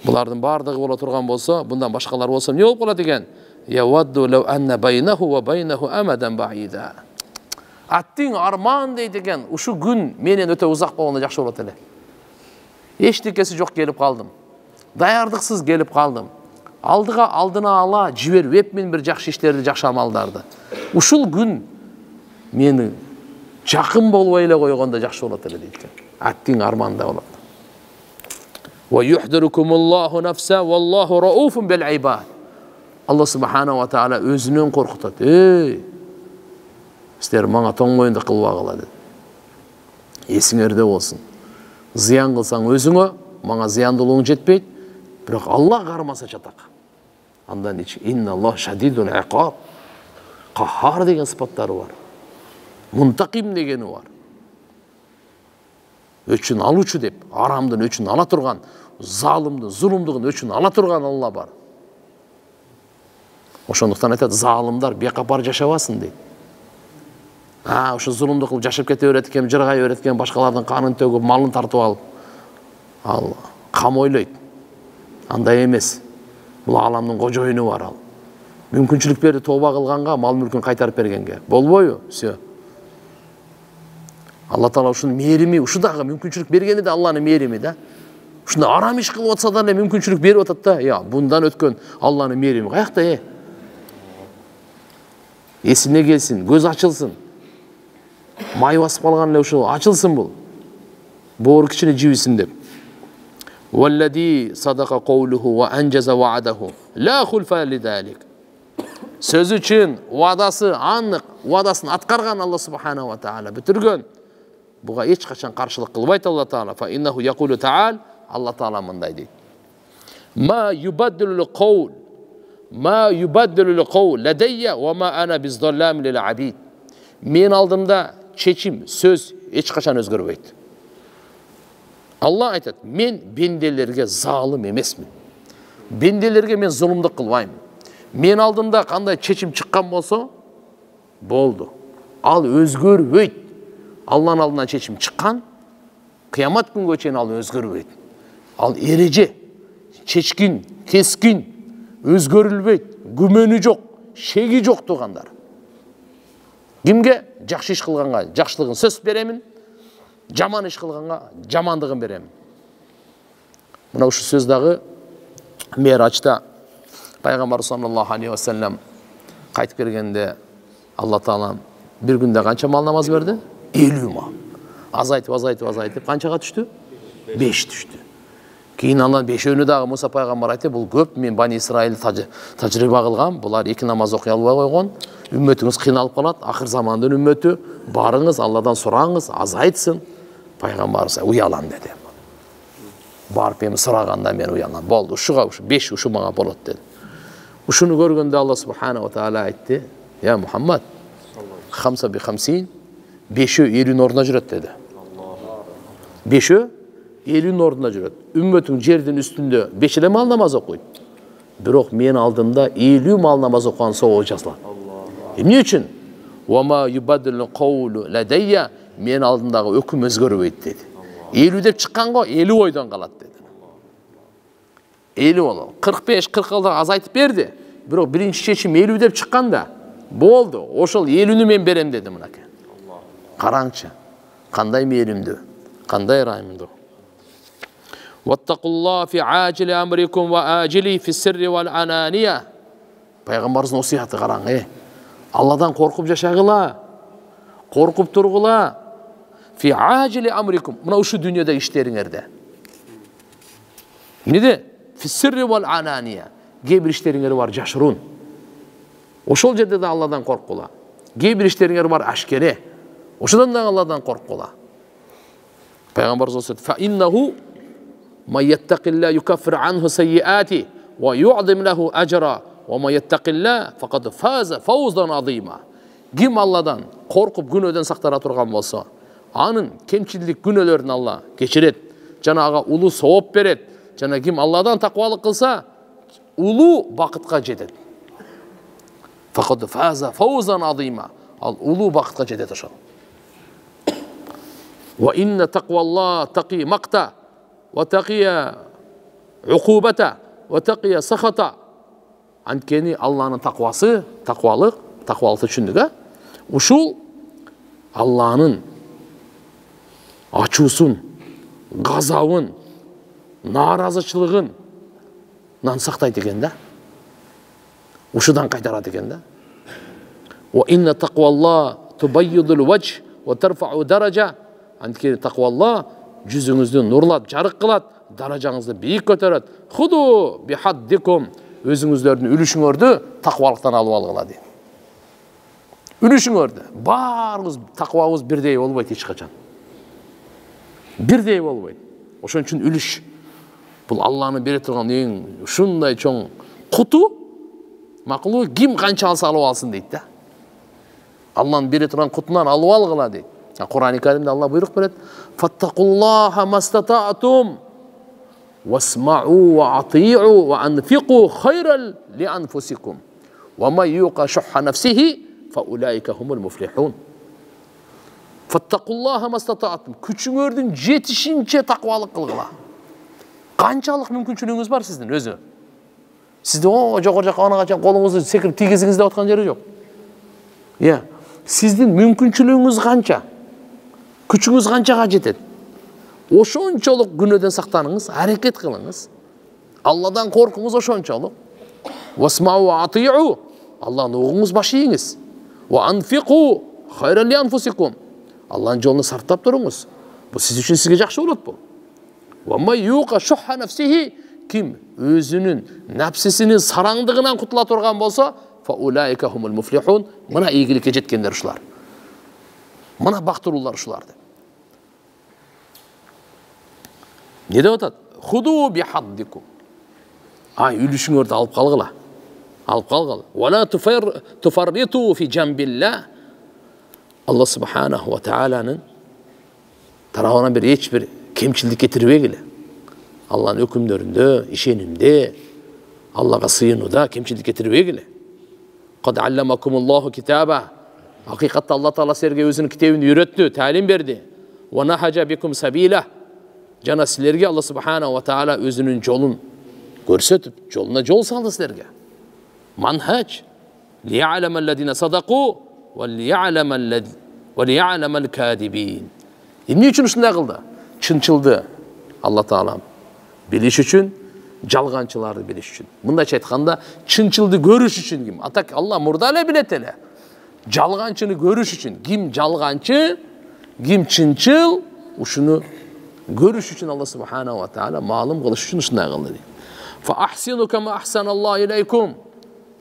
Булардын бардыгы боло турган болсо, bundan башкалар болсо эмне болуп калат экен? Явадду лау анна байнаху ва байнаху амадан баида. Аттың арман дейт экен, ушу күн менен өтө узак болгондо жакшы болот эле. Эчтекеси жок келип калдым. Даярдыксыз келип калдым. Алдыга алдына ала жибербепмин бир жакшы иштерди, жакшы амалдарды. Ушул күн мени жакын болбой эле койгондо жакшы болот эле дейт экен. Аттың арманда болот. Ва юхдирукумуллаху нафса валлаху рауфун бил ибад. Алла Субхана ва Таала өзүнөн коркутат. Силер мага тоңмоюнду кылбагыла деп. Эсиңерде болсун. Зыян кылсаң өзүңө, мага зыяндуулугуң жетпейт, бирок Алла кармаса чатак. Андан ич инналлах шадидул иқаб. Кахар деген сыпаттары бар. Мунтаким дегени бар. Өчүн алуучу деп, арамдын өчүн ала турган, залымдын, зулумдугун өчүн ала турган Алла бар. Ошондуктан айтат, залымдар бекапар жашабасын дейт. Ошо зулумдук кылып жашап кете берет экен, жыргай берет экен, башкалардын канын төгүп, малын тартып алып. Ал кам ойлойт. Андай эмес. Бул аламдын кожоюну бар ал. Мүмкүнчүлүк берди тооба кылганга, мал мүлкүн кайтарып бергенге. Болбойбу? Всё. Алла Таала ушунун мээрими, ушу дагы мүмкүнчүлүк бергени да Алланын мээрими да. Ушунда арам иш кылып атса да мүмкүнчүлүк берип атат да. Bundan өткөн Алланын мээрими каякта? Эсине келсин, көз ачылсын. Май басып калган эле ушул ачылсын бул. Боору кичине жибисин деп. Валлади садака каулуху ва анжаза ваадаху. Ла хулфа лидалик. Сөз үчүн вадасы анык, вадасын аткарган Алла Субхана ва Таала бүтүргөн. Буга эч качан каршылык кылбайт Алла Таала. Фа иннаху якулу таал. Алла Таала мындай дейт. ма юбаддилул қаул ладайя ва ма ана биздаллам лил абид. Мен алдымда шешім, сөз ешқашан өзгермейді. Алла айтады, мен бенделерге залым емесмін. Бенделерге мен зұлымдық қылмаймын. Мен алдымда қандай шешім шыққан болса, болды. Ал өзгермейді. Алланың алдынан шешім шыққан, қиямат күнге шейін ал өзгермейді. Ал ереже, шешкін, кескін, өзгерілмейді, күмәні жоқ, шегі жоқ туғандар. Кімге? Жақсы іш қылғанға жақсылығын сөз беремін, жаман іш қылғанға жамандығын беремін. Мына осы сөздағы Миражда пайғамбар саллаллаху алейхи уассалам қайтып келгенде Алла Тағала бір күнде қанша мал намаз берді? 50 мал. Азайтып қаншаға түсті? 5 түсті. Кейін Алла 5-өні дағы Мұса пайғамбар айтты, бұл көп, мен Бани Исраил тәжірибе қылған, бұлар 2 намаз оқи албай қойған, үмметіңіз қиналып қалады, ақыр заманның үмметі, барыңыз, Алладан сұраңыз, азайтсын. Пайғамбар ұялам деді. Барып ем сұрағанда мен ұялам. Болды, ұшыға, 5 ұшы маңа болады деді. Ұшыны көргенде Алла Субхана ва Тағала айтты, я Мұхаммад, 5 би 50, 5-і 50 орнына жүреді деді. 5-і 50 орнына жүреді. Үмметің жердің үстінде 5 мал намаз оқиды. Бірақ мен алдымда 50 мал намаз оқыған соң жазылады. Не үшін? Уама юбаддилул қаулу ладайя, мен алдымдағы өкім өзгермейді деді. 50 деп шыққан ғой, 50 ойдан қалады деді. 50 ол. 45-46 азайтып берді. Бірақ бірінші шешім 50 деп шыққанда болды. Ошол 50-ні мен берем деді мынаке. Қараңшы, қандай мейірімді, қандай райымды. Ваттақулла фи ажили амрикум ва ажили фи сирри вал анания. Пайғамбарымыздың осыяты қараң, Алладан қорқып жашағыла, қорқып тұрғыла. Фи ажили амрикум. Мына ұшы дүниеде іштеріңерде. Неде? Фи сирри вал анания. Кейбір іштеріңер бар жашырун. Ошол жерде де Алладан қорқыла. Кейбір іштеріңер бар ашкере. Ошодан да Алладан қорқыла. Пайғамбарымыз осыяты. Фа иннаху ма яттақилла юкаффир анху сайyiati ва ю'зим лаху ажра. وَمَا يَتَّقِ اللَّهَ فَقَدْ فَازَ فَوْزًا عَظِيمًا. Ким Алладан қорқып күнөөдөн сактара турган болсо, анын кемчилдик күнөөлөрүн Алла кечирет, жана ага улуу сооп берет. Жана ким Алладан таквалык кылса, улуу бакытка жетет. فَقَدْ فَازَ فَوْزًا عَظِيمًا. Ал улуу бакытка жетет ошол. وَإِنَّ تَقْوَى اللَّهِ تَقِي مَقْتَ وَتَقِيَ عُقُوبَةَ وَتَقِيَ سَخَطَ. Анткени Алланын тақвасы, тақвалықты түшүндүк, ушул Алланын ачуусун, газабын, нааразычылыгын сактайт экен да. Ушудан кайтарат экен да. Ва инна тақвалла тубаййидул вач ва тарфау даража. Анткени тақвалла жүзүңүздү нурлап, жарык кылат, даражаңызды бийик көтөрөт. Худу бихаддикум. Өзіңіздердің үлішіңерді тақвалықтан алып алғыла дейін. Үлішіңерді. Барыңыз тақвауыз бірдей болбайды ешқашан. Бірдей болбайды. Ошон үчүн үліш. Бұл Алланы бере тұрған ең шундай чоң құту, мақұлы ким қанша алса алып алсын дейді да. Алланы бере тұрған құтынан алып алғыла дейді. Құран-ы Кәрімде Алла бұйрық береді. Фаттақуллаха мастатаатум. واسمعوا وأطيعوا وأنفقوا خيرا لأنفسكم وما يوق شح نفسه فأولئك هم المفلحون. فاتقوا الله ما استطعتم. Күчүңөрдүн жетишинче таквалык кылгыла. Канчалык мүмкүнчүлүгүңүз бар сиздин өзү? Сизде жогору жака ана качан колуңузду секирип тийгизиңиз деп аткан жери жок. Сиздин мүмкүнчүлүгүңүз канча? Күчүңүз канчага жетет? Ошончолук күнөөдөн сактаныңыз, аракет кылыңыз. Алладан коркуңуз ошончолук. Васмау ва атиу. Алланы угуңуз, баш ийиңиз. Ва анфику хайран ли анфусикум. Алланын жолуна сарптап туруңуз. Бул сиз үчүн сизге жакшы болот бул. Ва ма юка шухха нафсихи. Ким өзүнүн напсисинин сараңдыгынан кутула турган болсо, фа улайка хумул муфлихун. Мына ийгиликке жеткендер ушулар. Мына бактылуулар ушулар. Не деп атат? Худу бихаддикум. үлүшүңөрдү алып калгыла. Алып калгыла. Вала туфарриту фи джамбилла. Алла субханаху ва тааланын тарабынан бир эч бир кемчилдик кетирбегиле. Алланын өкүмдөрүндө, ишенимде, Аллага сыйынууда кемчилдик кетирбегиле. Кад алламакумуллаху китаба. Hakikatte Allah Teala sizlerge özünün kitabını öğretti, talim verdi. Ve nahaca bikum sabila. Cana sizlerge Allah Subhanahu ve Teala özünün yolun görsetip, yoluna yol saldı sizlerge. Manhac. Liya'lemellezine sadaku ve liya'lemel kadibin. Ne için uşunda kıldı? Çınçıldı Allah Teala. Biliş için, жалғанчыларды biliş için. Bunda aytkанда çınçıldı görüş için kim? Atak Allah murdale biletele. Жалғанчыны көрүш үчүн, ким жалғанчы, ким чынчыл, ушуну көрүш үчүн Алла субханаху ва таала маалым кылыш үчүн ушундай кылды дейт. Фа ахсину кама ахсаналлаху илейкум.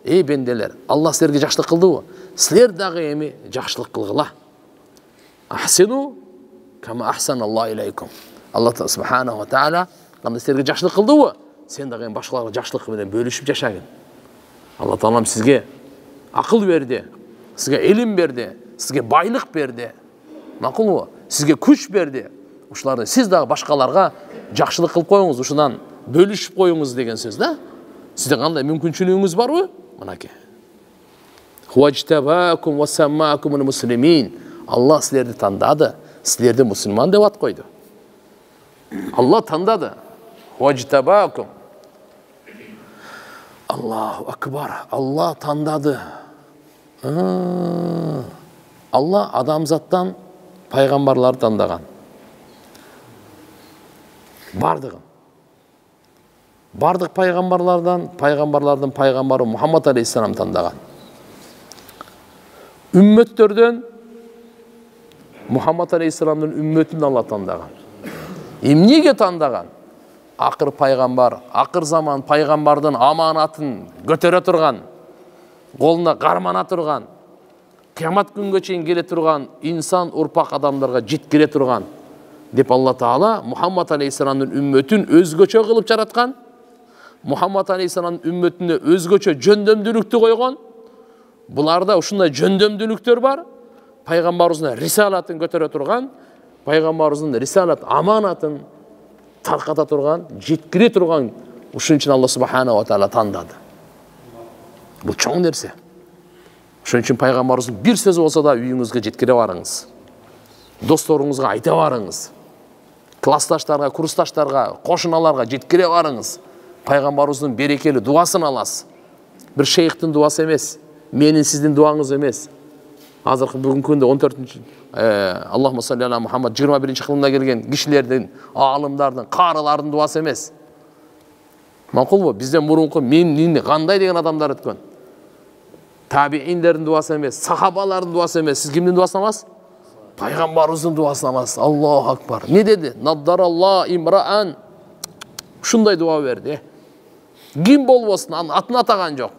Эй бенделер, Алла силерге жакшылык кылдыбы? Силер дагы эми жакшылык кылгыла. Ахсину кама ахсаналлаху илейкум. Алла субханаху ва таала кандай силерге жакшылык кылдыбы? Сен дагы башкаларга жакшылык менен бөлүшүп жашагын. Алла таалам сизге акыл берди. Sizge ilim berdi, sizge baylık berdi. Makul mu? Sizge күч berdi. Uşularını siz daha başkalarga жақшылық kılıp koyunuz, uşundan bölüşüp koyunuz degen söz da. Sizde qanday mümkünçülüğünüz var mı? Manaki. Huvajtabakum ve sammakumul muslimin. Allah sizlerdi tanıdadı. Sizlerdi Müslüman devat koydu. Allah tanıdadı. Huvajtabakum. Allahu akbar. Allah tanıdadı. Allah адамзаттан пайғамбарлар таңдаған. Бардық пайғамбарлардың пайғамбары Мұхаммад алейхиссалам таңдаған. Үмметтерден Мұхаммад алейхиссаламның үмметін Алла таңдаған. Неге таңдаған? Ақыр пайғамбар, ақыр заман пайғамбардың аманатын көтере тұрған, қолына қармана тұрған, қиямат күнге чейин келе тұрған инсан ұрпақ адамдарға жеткіре тұрған деп Алла Таала Мұхаммад алейхиссаламның үмметін өзгөчө кылып жараткан. Мұхаммад алейхиссаламның үмметіне өзгөчө жөндөмдүүлүктү койгон. Буларда ушундай жөндөмдүүлүктөр бар. Пайгамбарыбыздын рисалатын көтөрө турган, пайгамбарыбыздын рисалат аманатын тарката турган, жеткире турган, ушун үчүн Алла субханаху ва таала тандады. Бул чоң нерсе. Ошон үчүн пайгамбарыбыздын бир сөзү болсо да үйүңүзгө жеткире барыңыз. Досторуңузга айта барыңыз. Классташтарга, курсташтарга, кошуналарга жеткире барыңыз. Пайгамбарыбыздын берекелүү дуасын аласыз. Бир шейхтин дуасы эмес, менин сиздин дуаңыз эмес. Азыркы бүгүнкү күндө 14-чү Аллахумма салли ала Мухаммад 21-чи кылымда келген кишилердин, аалымдардын, карылардын дуасы эмес. Макулбу? Бизден мурунку мен кандай деген адамдар өткөн. Табииндердин дуасы эмес, сахабалардын дуасы эмес. Сиз кимдин дуасын аласыз? Пайгамбарыбыздын дуасын аласыз. Аллаху акбар. Не деди? Наддаралла имраан. Ушундай дуа берди. Ким болбосун, атын атаган жок.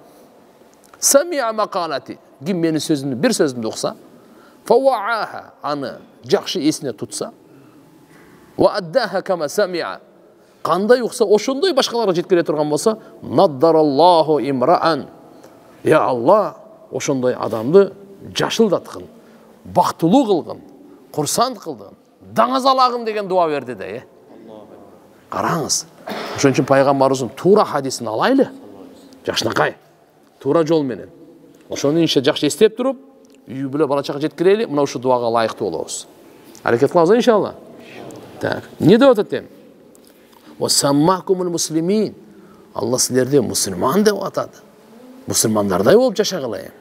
Самиа мақалати. Ким менин сөзүмдү, бир сөзүмдү укса, фавааха, аны жакшы эсине тутса, ва аддаха кама самиа. Кандай укса, ошондой башкаларга жеткире турган болсо, наддараллаху имраан. Я Алла, ошондой адамды жашылдаткын, бактылуу кылгын, курсант кылдын, даңазалагын деген дуа берди да. Караңыз. Ошон үчүн пайгамбарыбыздын туура хадисин алайлы. Жакшынакай. Туура жол менен. Ошону иншалла жакшы эстеп туруп, үй бүлө бала чага жеткирели, мына ушу дуага ылайыктуу болобуз. Аракет кылабыз иншалла. Так. Не деп атат эми? Ва саммакумул муслимин. Алла силерди мусулман деп атады. Мусулмандардай болуп жашагыла эми.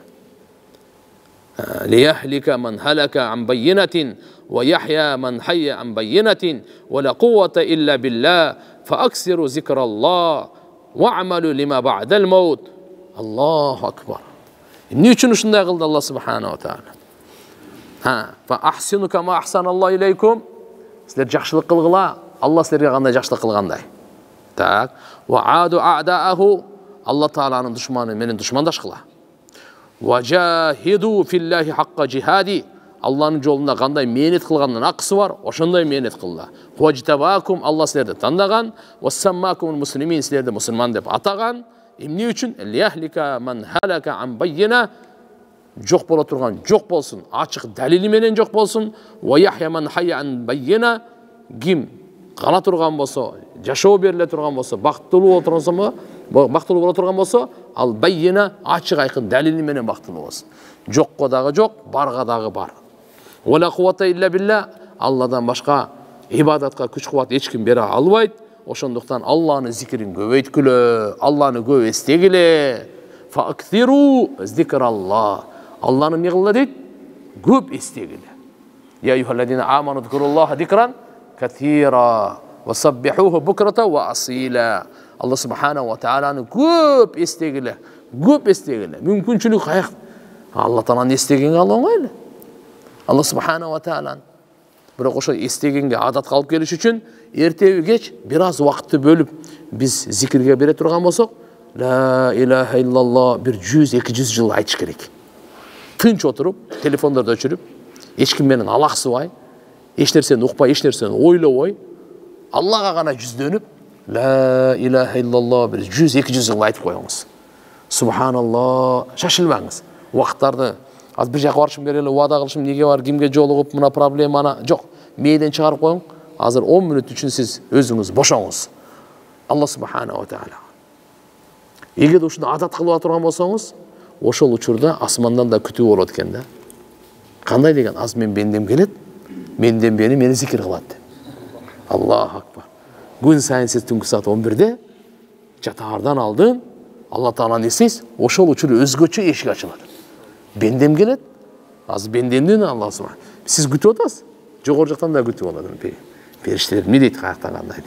Лияхлика ман халака ан байинатин ва яхья ман хайя ан байинатин ва ла куввата илля билла фааксиру зикраллах ва'малу лима ба'дал маут. Аллаху акбар. Эмне үчүн ушундай кылды Алла субханаху ва таала? Фа ахсину кама ахсаналлаху илейкум. Силер жакшылык кылгыла, Алла силерге кандай жакшылык кылгандай. Так. Ва аду а'дааху. Алла тааланын душманы менен душмандашкыла. Ва жахиду филлахи хакка жихади. Алланың жолында қандай мейнет қылғанның ақысы бар, ошондай мейнет қылды. Важтабакум, Алла сілерді таңдаған, вассаммакум муслимин, сілерді мұсылман деп атаған. Эмне үчүн? Лияхлика ман халака ан баййина, жоқ бола тұрған жоқ болсын, ачық дәлелі менен жоқ болсын. Ва яхя ман хайя ан баййина, ким қала тұрған болса, жашоо беріле тұрған болса, бактылуу бола тұрған болса, ал баййина ачық айқын дәлелі менен бактылуу болсын. Жоққа дағы жоқ, барға дағы бар. Уала куввата илля билля, Алладан башка ибадатка күч кубат ешким бере албайт. Ошондуктан Алланы зикирин көбөйткүлө, Алланы көп эстегиле. Фактиру зикраллах. Алланы эмне кылгыла дейт? Көп эстегиле. Я айюхаллазина аману зикруллаха зикран катира ва саббихуху букрата ва асила. Алла субхана ва тааланы көп эстегиле, көп эстегиле. Мүмкүнчүлүк каяк? Алла тааланы эстегенге ал оңой. Алла субхана ва тааланы бирок ошо эстегенге адат калып келиш үчүн эртеби кеч бир аз убакытты бөлүп биз зикирге бере турган болсок, ла илаха иллаллах бир 100-200 жыл айтыш керек. Тынч отуруп, телефондорду өчүрүп, эч ким менен алаксыбай, эч нерсени укпай, эч нерсени ойлобой, Аллага гана жүздөнүп, ла илаха иллаллах бир 100-200 жыл айтып коюңуз. Субханаллах, шашылбаңыз. Убакыттарды аз бир жака барышым керек эле, убада кылышым, неге бар, кимге жолугуп, мына проблеманы жок. Мээден чыгарып коюң. Азыр 10 мүнөт үчүн сиз өзүңүз бошоңуз. Алла субхана ва таала. Эгер ушуну адат кылып турган болсоңуз, ошол учурда асмандан да күтүү болот экен да. Кандай деген, аз мен бендем келет, менден бери мени зикир кылат деп. Аллаху акбар. Күн сайын сиз түнкү саат 11-де жатаардан алдын Алла тааланы эстейсиз, ошол учур өзгөчө эшик ачылат. Бендем келет, аз бендемден Алла субхана. Сиз күтүп атасыз. Жогору жактан да күтүп алат. Периштелер эмне дейт, каяктан кандай дейт.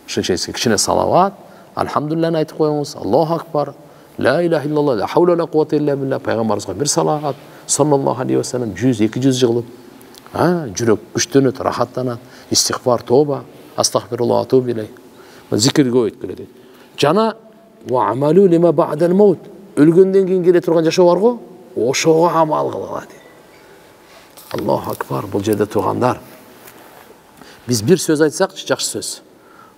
Ошончо сиз кичине салават, алхамдулиллахны айтып коюңуз. Аллаху акбар. Ла илаха иллаллах, ла хаула ла куввата илля билля. Пайгамбарыбызга бир салават, саллаллаху алейхи ва саллям 100-200 жыл кылып, жүрөк күчтөнөт, рахаттанат, истигфар, тоба, астагфируллах, атуб илей. Зикир көбөйткүлө дейт. Жана ва амалу лима ба'дал маут. Өлгөндөн кийин келе турган жашоо бар го, ошого амал кылгыла дейт. Аллаху акбар. Бул жерде тургандар, биз бир сөз айтсак, жакшы сөз.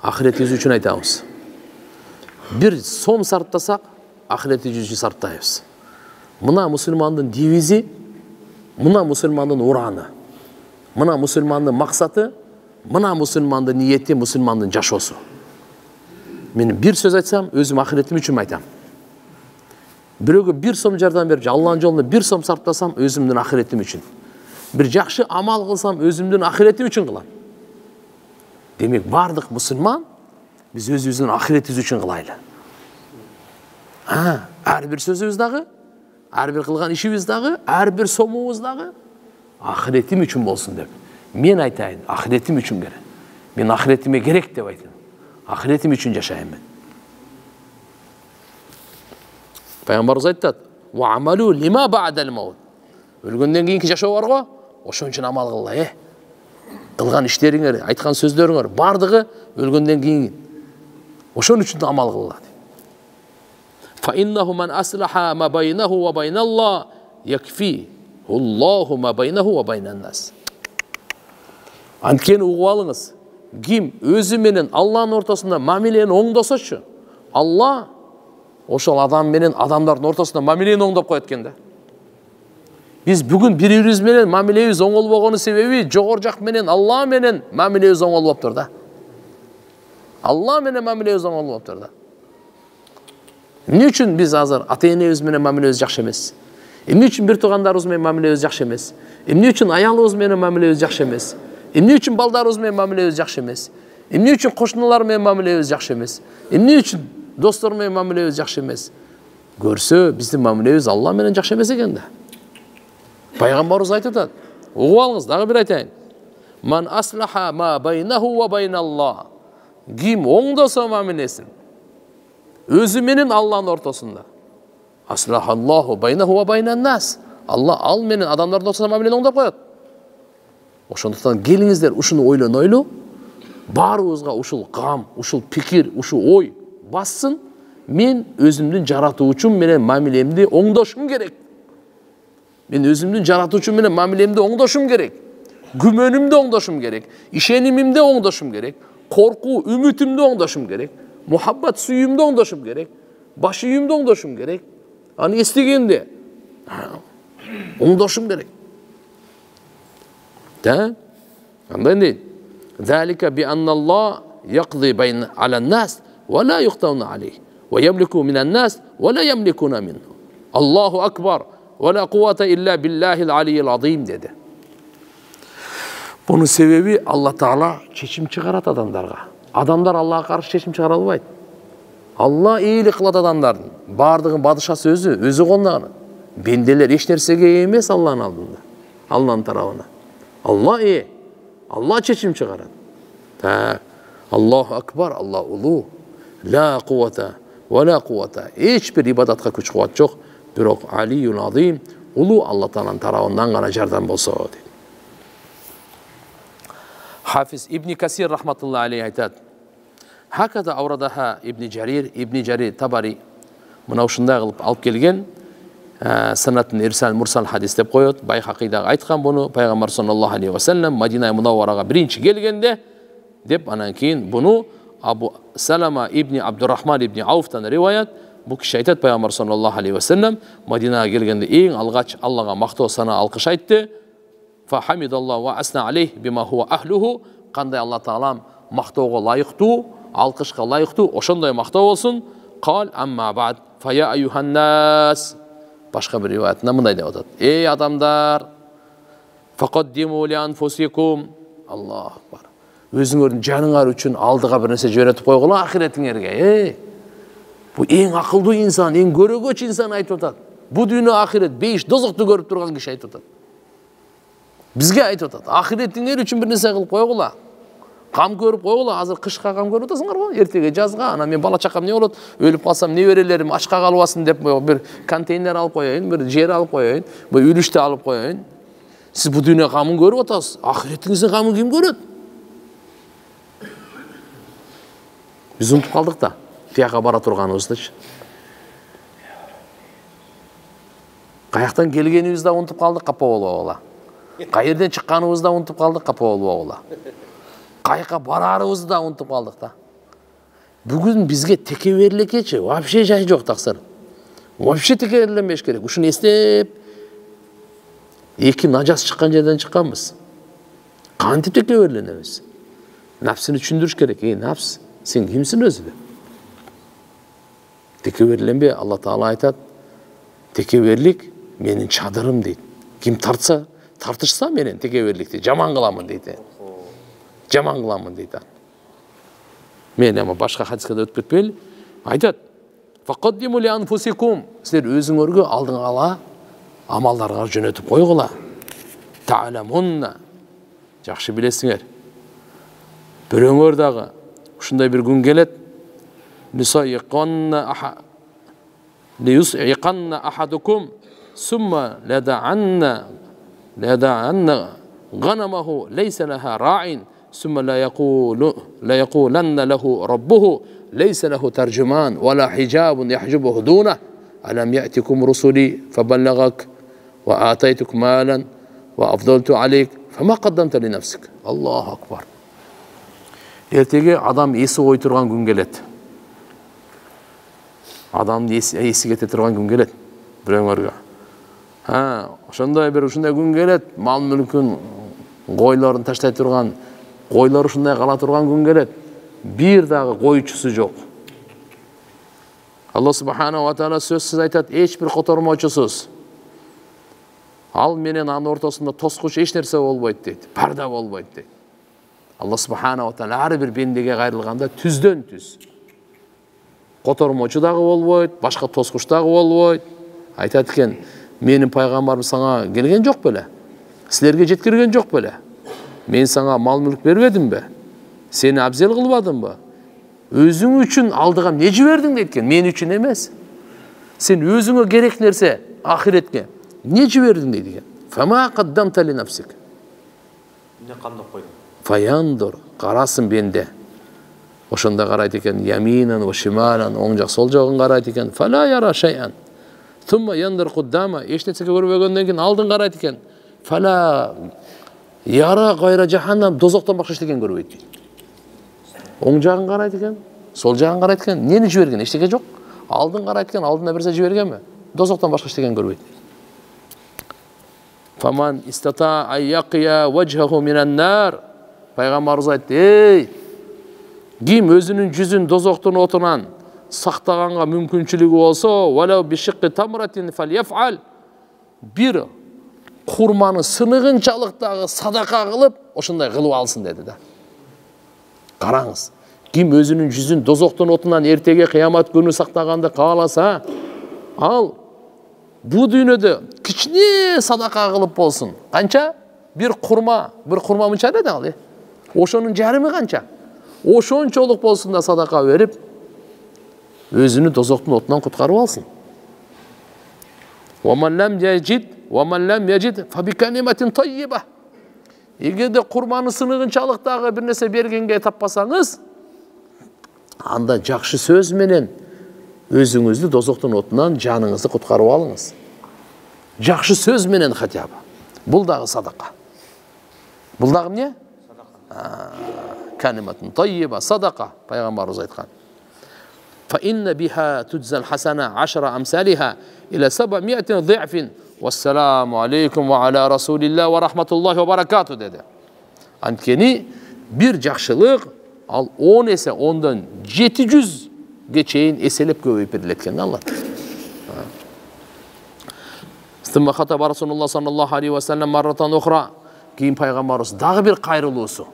Ахиретибиз үчүн айтабыз. Бир сом сарптасак, ахиретибиз үчүн сарптайбыз. Мына мусулмандын девизи, мына мусулмандын ураны, мына мусулмандын максаты, мына мусулмандын ниети, мусулмандын жашоосу. Мен бир сөз айтсам, өзүм ахиретим үчүн айтам. Бирөөгө бир сом жардам берип, Алланын жолунда бир сом сарптасам, өзүмдүн ахиретим үчүн. Бир жакшы амал кылсам, өзүмдүн ахиретим үчүн кылам. Демек, бардык мусулман биз өзүбүздүн ахиретибиз үчүн кылайлы. Ар бир сөзүбүз дагы, ар бир кылган ишибиз дагы, ар бир сомубуз дагы ахиретим үчүн болсун деп. Мен айтайын, ахиретим үчүн керек. Мен ахиретиме керек деп айтам. Ахиретим үчүн жашайм мен. Пайгамбарыбыз айтат: "Ва амалу лима ба'дал маут." Өлгөндөн кийинки жашоо бар го, ошон үчүн амал кылгыла. Кылган иштериңер, айткан сөздөрүңөр бардыгы өлгөндөн кийин ошон үчүн амал кылгыла. Fa innahu man aslaha ma baynahu wa baynallah yakfi Allahu ma baynahu wa baynan nas. Анткени угуп алыңыз, ким өзү менен Алланын ортосунда мамилени оңдосочу, Алла ошол адам менен адамдардын ортосунда мамилени оңдоп коет экен да. Биз бүгүн бири-бирибиз менен мамилебиз оңолбогонун себеби жогору жак менен Алла менен мамилебиз оңолбоптур да. Алла менен мамилебиз оңолбоптур да. Эмне үчүн биз азыр ата-энебиз менен мамилебиз жакшы эмес? Эмне үчүн бир туугандарыбыз менен мамилебиз жакшы эмес? Эмне үчүн аялыбыз менен мамилебиз жакшы эмес? Эмне үчүн балдарыбыз менен мамилебиз жакшы эмес? Эмне үчүн кошуналар менен мамилебиз жакшы эмес? Эмне үчүн достор менен мамилебиз жакшы эмес? Көрсө, биздин мамилебиз Алла менен жакшы эмес экен да. Пайгамбарыбыз айтып атат. Угуп алыңыз, дагы бир айтайын. Ман аслаха ма байнаху ва байналлах. Ким оңдосо мамилесин өзү менен Алланын ортосунда. Аслахаллаху байнаху ва байнан нас. Алла ал менен адамдардын ортосунда мамилени оңдоп коет. Ошондуктан келиңиздер ушуну ойлонойлу. Баарыбызга ушул гам, ушул пикир, ушул ой бассын. Мен өзүмдүн жаратуучум менен мамилемди оңдошум керек. Мен өзімдің жаратуучум менен мамилемде оңдошум керек. Күмөнүмдү оңдошум керек. Ишенимимде оңдошум керек. Коркуу, үмүтүмдү оңдошум керек. Мухаббат сүйүүмдү оңдошум керек. Баш ийүүмдү оңдошум керек. Аны эстегенде оңдошум керек. Кандай дейт? Залика би анналлах яқди байна алан нас ва ла юхтауна алейх ва ямлику минан нас ва ла ямликуна минху. Аллаху акбар ва ла куввата илля биллахил алийил азим dedi. Bunun sebebi Allah Taala çeşim çıgarat adamlarga. Adamlar Allah'a karşı çeşim çıgara albaydı. Allah iyilik kılat adamların. Bardığın badışası özü konduğunu. Bendeler hiç nersege emez Allah'ın aldığında. Allah'ın tarafına. Allah iyi. Allah çeşim çıgarat. Allahu akbar, Allah ulu. La kuvvete ve la kuvvete. Hiçbir ibadatka güç kuvvet yok. Birok aliyyul azim. Ulu Allah Taala'nın tarafından gana jardan bolsa dedi. Hafiz İbn Kasir rahmetullahi aleyhi aytadi. Hakada avradaha İbn Jarir Tabari mına ушундай кылып алып келген санатын ирсал мурсал hadis деп коет. Байхақида айтқан буну пайгамбар саллаллаху алейхи ва саллям Мадина Мунавварага биринчи келгенде деп анан кийин буну Абу Салама ибн Абдуррахман ибн Ауфтан риваят. Бу киши айтат пайгамбар саллаллаху алейхи ва саллям Мадинага келгенде эң алгач Аллага мактоо сана алкыш айтты. Фахамидаллаху ва асна алейх бима хуа ахлуху. Кандай Алла Таалам мактоого лайыктуу, алкышка лайыктуу, ошондой мактоо болсун. Кал амма бад фая аюхан нас. Башка бир риваятында мындай деп атат. Эй адамдар, фақаддиму ли анфусикум. Аллаху акбар. Өзүңөрдүн жаныңар үчүн алдыга бир нерсе жөнөтүп койгула ахиретиңерге. Бу эң акылдуу инсан, эң көрөгөч инсан айтып атат. Бу дүйнө ахирет, бейиш дозокту көрүп турган киши айтып атат. Бизге айтып атат. Ахиретиңер үчүн бир нерсе кылып койгула. Кам көрүп койгула. Азыр кышка кам көрүп атасыңар го, эртеге жазга. Ана мен бала чакам не болот? Өлүп калсам неберелерим ачка калбасын деп бир контейнер алып коеюн, бир жер алып коеюн, бу үлүштү алып коеюн. Сиз бу дүйнө камын көрүп атасыз. Ахиретиңиздин камын ким көрөт? Биз унутуп калдык да. Тияка бара турганыбыздычы. Каяктан келгенибизди унутуп калдык, капа болбогула. Кайерден чыкканыбызды унутуп калдык, капа болбогула. Кайка барарыбызды да унутуп калдык да. Бүгүн бизге текеберликечи вообще жай жок таксыр. Вообще текеберленбеш керек. Ушуну эстеп, эки нажас чыккан жерден чыкканбыз. Кантип текеберленебиз? Нафсini түшүндүрүш керек. Нафс, сен кимсиң өзү деп. Текеберленбе, Алла Таала айтат. Текеберлик менин чадырым дейт. Ким тартышса менен текеберликти жаман кыламын дейт. Жаман кыламын дейт. Мен эми башка хадиске өтүп кетпейли. Айтат. Фақаддиму ли анфусикум. Силер өзүңөргө алдыңа ала амалдарга жөнөтүп койгула. Та'ламунна. Жакшы билесиңер. Бирөөңөр дагы ушундай бир күн келет. Лисайqanna ahadukум summa lada'anna ghanamahu laysa laha ra'in ثم لا يقولن له ربه ليس له ترجمان ولا حجاب يحجبه دونه ألم يأتكم رسلي فبلغك وآتيتك مالا وأفضلت عليك فما قدمت لنفسك الله أكبر. Ertege adam esi ой турган күн келет. Адам esi кете турган күн келет. Бирөөңөргө. Ошондой бир ушундай күн келет. Мал мүлкүн, койлорун таштай турган, койлор ушундай кала турган күн келет. Бир дагы койчусу жок. Алла субханаху ва таала сөзсүз айтат, эч бир котормочусуз. Ал менен анын ортосунда тоскуч эч нерсе болбойт дейт. Парда болбойт дейт. Алла субханаху ва таала ар бир бендеге кайрылганда түздөн түз. Котормочу дагы болбойт, башка тоскуч дагы болбойт. Айтат экен, менин пайгамбарым сага келген жок беле? Силерге жеткирген жок беле? Мен сага мал мүлк бербедим бе? Сени абзел кылбадым ба? Өзүң үчүн алдыга не жибердиң дейт экен, мен үчүн эмес. Сен өзүңө керек нерсе ахиретке не жибердиң дейт экен. Фама каддамта ли нафсик. Не кандап койдуң? Фаяндур, карасын бенде. Ошондо карайт экен, яминан ва шималан, оң жак сол жагын карайт экен. Фала яра шайан. Thumma yandır quddama, eşnetseke көрбөгөндөн кийин алдын карайт экен. Фала яра гайра жаханнам, дозоктон башка эчтекен көрбөйт дейт. Оң жагын карайт экен, сол жагын карайт экен, эмнени жиберген? Эчтеке жок. Алдын карайт экен, алдына берсе жибергенби? Дозоктон башка эчтекен көрбөйт. Фаман истата айяқия ваджхаху минан нар. Пайгамбарыбыз айтты: "Ей, ким өзүнүн жүзүн дозоктун отунан сактаганга мүмкүнчүлүгү болсо, валау бишикки тамратин фальяфал, бир курманы сыныгынчалык дагы садака кылып, ошондой кылып алсын" деди да. Караңыз, ким өзүнүн жүзүн дозоктун отунан эртеге кыямат күнү сактаганды кааласа, ал бу дүйнөдө кичине садака кылып болсун. Канча? Бир курма мынча эле ал. Ошонун жарымы канча? Ошончолук болсун да садака берип, өзүнү дозоктун отунан куткарып алсын. وَمَنْ لَمْ يَجِدْ فَبِكَلِمَةٍ طَيِّبَةٍ. Эгерде курманы сыныгынчалыктагы бир нерсе бергенге таппасаңыз, анда жакшы сөз менен өзүңүздү дозоктун отунан жаныңызды куткарып алыңыз. Жакшы сөз менен хотя бы. Бул дагы садака. Бул дагы эмне? Калиматун таййиба, садака. Пайгамбарыбыз айткан. فإن بها تجزى الحسنة 10 أمثالها إلى 700 ضعف والسلام عليكم وعلى رسول الله ورحمة الله وبركاته dedi. Анткени бир жакшылык ал 10 эсе, ondan 700 чейин эселеп көбөйүп берилет экен Алла. ثم خطب رسول الله صلى الله عليه وسلم مرة أخرى. Кийин пайгамбарыбыз дагы бир кайрылуусу.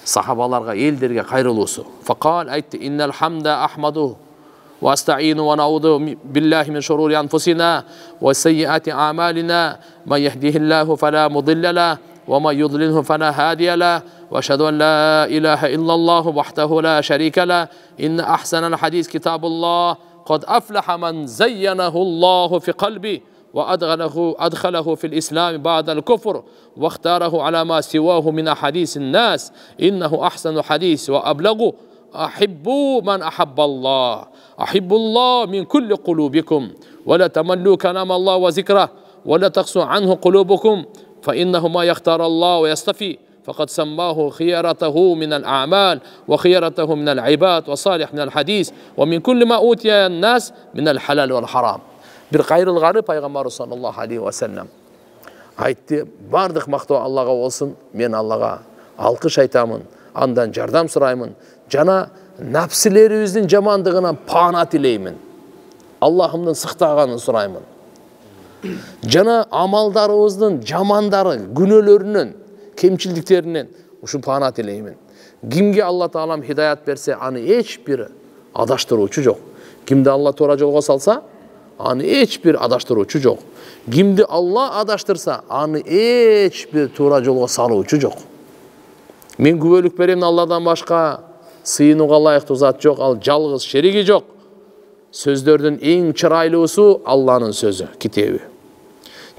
Сахабаларга, элдерге кайрылуусу. Факал айтты: "Иннал хамда ахмаду ва астаину ва науду биллахи мин шурури анфусина ва сайyiati a'malina, man yahdihillahu fala mudilla lahu wa man yudlilhu fala hadiya lahu wa ashhadu an la ilaha illallah wahdahu la sharika lahu inna ahsanal hadis kitabullah qad aflaha man zayyanahu Allah fi qalbi وأدخله في الإسلام بعد الكفر واختاره على ما سواه من أحاديث الناس إنه أحسن حديث وأبلغ أحبوا من أحب الله أحب الله من كل قلوبكم ولا تملوا كلام الله وذكره ولا تقسوا عنه قلوبكم فإنه ما يختار الله ويصطفي فقد سماه خيرته من الأعمال وخيرته من العباد وصالح من الحديث ومن كل ما أوتي الناس من الحلال والحرام." Bir kayırılgаны Пайгамбарыбыз sallallahu aleyhi ve sellem айтты: "Бардык мактоо Аллага болсун, мен Аллага алкыш айтамын, андан жардам сураймын, жана напсилерибиздин жамандыгынан пана тилеймин. Аллахымдын сактаганын сураймын. Жана амалдарыбыздын жамандары, күнөөлөрүнөн, кемчилдиктеринен ушу пана тилеймин. Кимге Алла Таалам хидаят берсе, аны эч бир адаштыруучу жок. Кимди Алла туура жолго салса, аны эч бир адаштыруучу жок. Кимди Алла адаштырса, аны эч бир туура жолго салуучу жок. Мен күбөлүк берем, Алладан башка сыйынууга ылайыктуу зат жок, ал жалгыз, шериги жок. Сөздөрдүн эң чырайлуусу Алланын сөзү, китеби.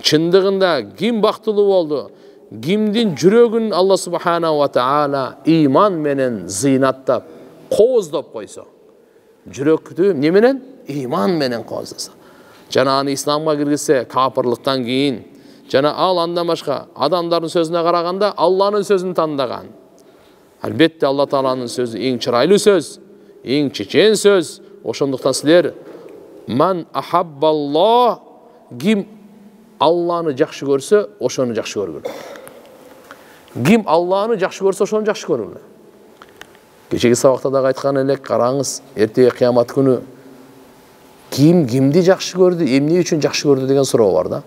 Чындыгында ким бактылуу болду? Кимдин жүрөгүн Алла субханаху ва таала ыйман менен зыйнаттап, кооздоп койсо. Жүрөктү эмне менен? Ыйман менен кооздаса. Жана аны исламга киргизсе, капырлыктан кийин, жана ал андан башка адамдардын сөзүнө караганда Алланын сөзүн тандаган. Албетте Алла Тааланын сөзү эң чырайлуу сөз, эң чечен сөз. Ошондуктан силер ман ахаббаллах, ким Алланы жакшы көрсө, ошону жакшы көргүлө. Ким Алланы жакшы көрсө, ошону жакшы көргүлө. Кечеги сабакта да айткан элек, караңыз, эртеге кыямат күнү ким кимди жакшы көрдү, эмне үчүн жакшы көрдү деген суроо бар да.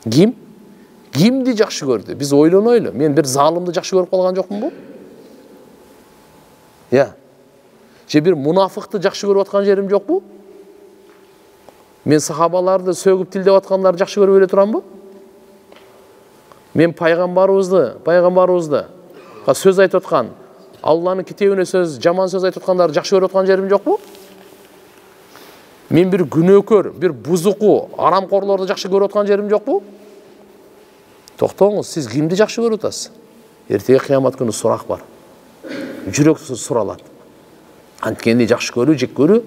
Ким кимди жакшы көрдү? Биз ойлонойлу. Мен бир залымды жакшы көрүп калган жокмунбу? Я. Же бир мунафыкты жакшы көрүп аткан жерим жокпу? Мен сахабаларды сөгүп тилдеп аткандарды жакшы көрүп эле турамбы? Мен пайгамбарыбызды сөз айтып аткан, Алланын китебине сөз, жаман сөз айтып аткандарды жакшы көрүп аткан жерим жокпу? Мен бир күнөөкөр, бир бузуку, арамкорлорду жакшы көрүп аткан жерим жокпу? Токтоңуз, сиз кимди жакшы көрүп атасыз? Эртеге кыямат күнү сурак бар. Жүрөк суралат. Анткени жакшы көрүү, жек көрүү,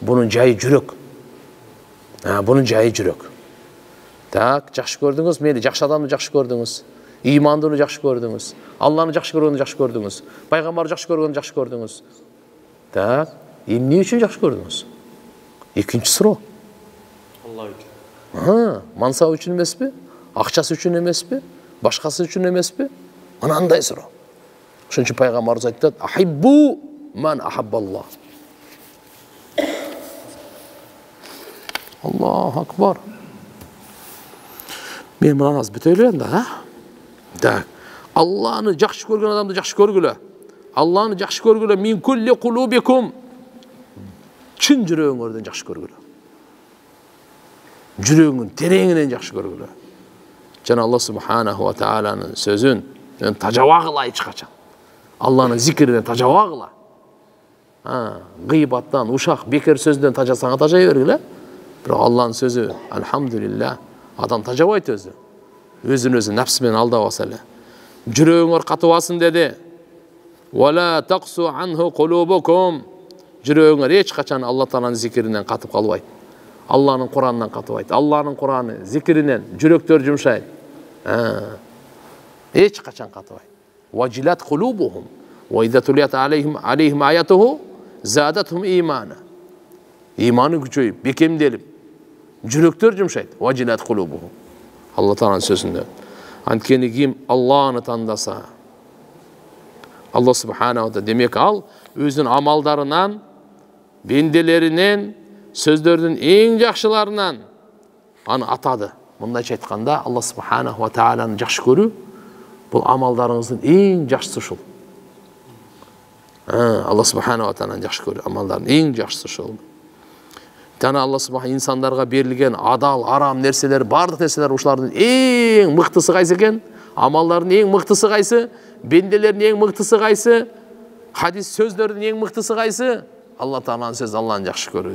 бунун жайы жүрөк. Bunun жайы жүрек. Так, жақсы көрдіңіз, мейлі жақсы адамды жақсы көрдіңіз, имандыны жақсы көрдіңіз, Алланы жақсы көргенді жақсы көрдіңіз, пайғамбарды жақсы көргенді жақсы көрдіңіз. Так, не үшін жақсы көрдіңіз? Екінші сұрау. Алла үшін. Мансап үшін емес пе? Ақшасы үшін емес пе? Башқасы үшін емес пе? Мынандай сұрау. Үшінші пайғамбарымыз айтады: "Ахиббу ман ахаббаллах". Аллаху акбар. Мен мынаны аз бүтелейін да, Так. Алланы жақсы көрген адамды жақсы көргілі. Алланы жақсы көргілі. Мин кулли кулубикум. Чын жүрегіңізден жақсы көргілі. Жүрегіңнің тереңінен жақсы көргілі. Жана Алла субханаху ва тааланың сөзін тажауа қыла ешқашан. Алланың зикірінен тажауа қыла. Ғибаттан, ушақ, бекер сөзден тажасаңа тажай бергілі. Бірақ Алланың сөзі, альхамдулилля, адам тажабайды өзі. Өзін нәпсімен алдап асалы. Жүрегіңір қатуасын деді. Вала тақсу анху қулубукум. Жүрегіңір ешқашан Алла Тааланың зикірінен қатып қалбайды. Алланың Құранынан қатыбайды. Алланың Құраны зикірінен жүректер жұмшайды. Ешқашан қатыбайды. Важилат қулубухум. Ва иза тулият алейхим аятуху задатхум имана. Иманы күшейіп, бекемделіп, жүректер жұмшайды. Важилат қулубухум. Алла Тааланың сөзінде. Анткени ким Алланы таңдаса, Алла субханаху ва демек ал өзінің амалдарынан, бенделерінен, сөздердің ең жақшыларынан аны атады. Мұндайша айтқанда, Алла субханаху ва тааланы жақсы көру, бұл амалдарыңыздың ең жақсысы шул. Алла субханаху ва тааланы жақсы көру, амалдардың ең жақсысы шул. Тана Алла субханаху инсандарға берілген адал, арам нәрселер, барлық нәрселер ушылардың ең мықтысы қайсы екен? Амалдардың ең мықтысы қайсы? Бенделердің ең мықтысы қайсы? Хадис сөздердің ең мықтысы қайсы? Алла Тааланың сөзі, Алланы жақсы көру.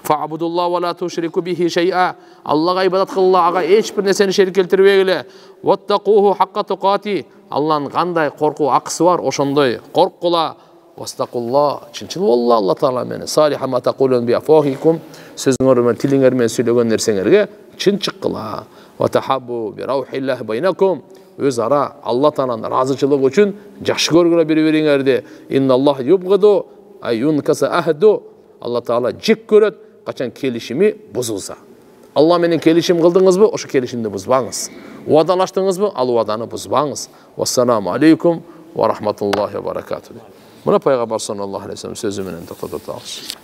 Фа'будуллах ва ла тушрику бихи шай'a. Аллаға ибадат қылла, аға ешбір нәрсені шерік келтірбегіле. Ваттақуху хаққа туқати. Алланың қандай қорқу ақысы бар, ошондой қорқ қыла. Вастақулла, чынчыл болла Алла Таала мені. Салиха ма тақулун би афохикум. Сөзіңермен, тіліңермен сөйлеген нәрсеңерге чынчық қыла. Ва тахаббу би раухиллахи байнакум. Өз ара Алла Тааланың разычылығы үшін жақсы көргілі бір-біріңерде. Инналлах юбғиду айюнкаса ахду. Алла Таала жек көреді, қачан келишими бұзылса. Алла менен келишим қылдыңыз бі, ошо келишимди бұзбаңыз. Уадалаштыңыз бі, ал уаданы бұзбаңыз. Вассаламу алейкум ва рахматуллахи ва баракату. Мына пайғамбар саллаллаху алейхи ва саллям сөзі менен тоқтата тұрыңыз.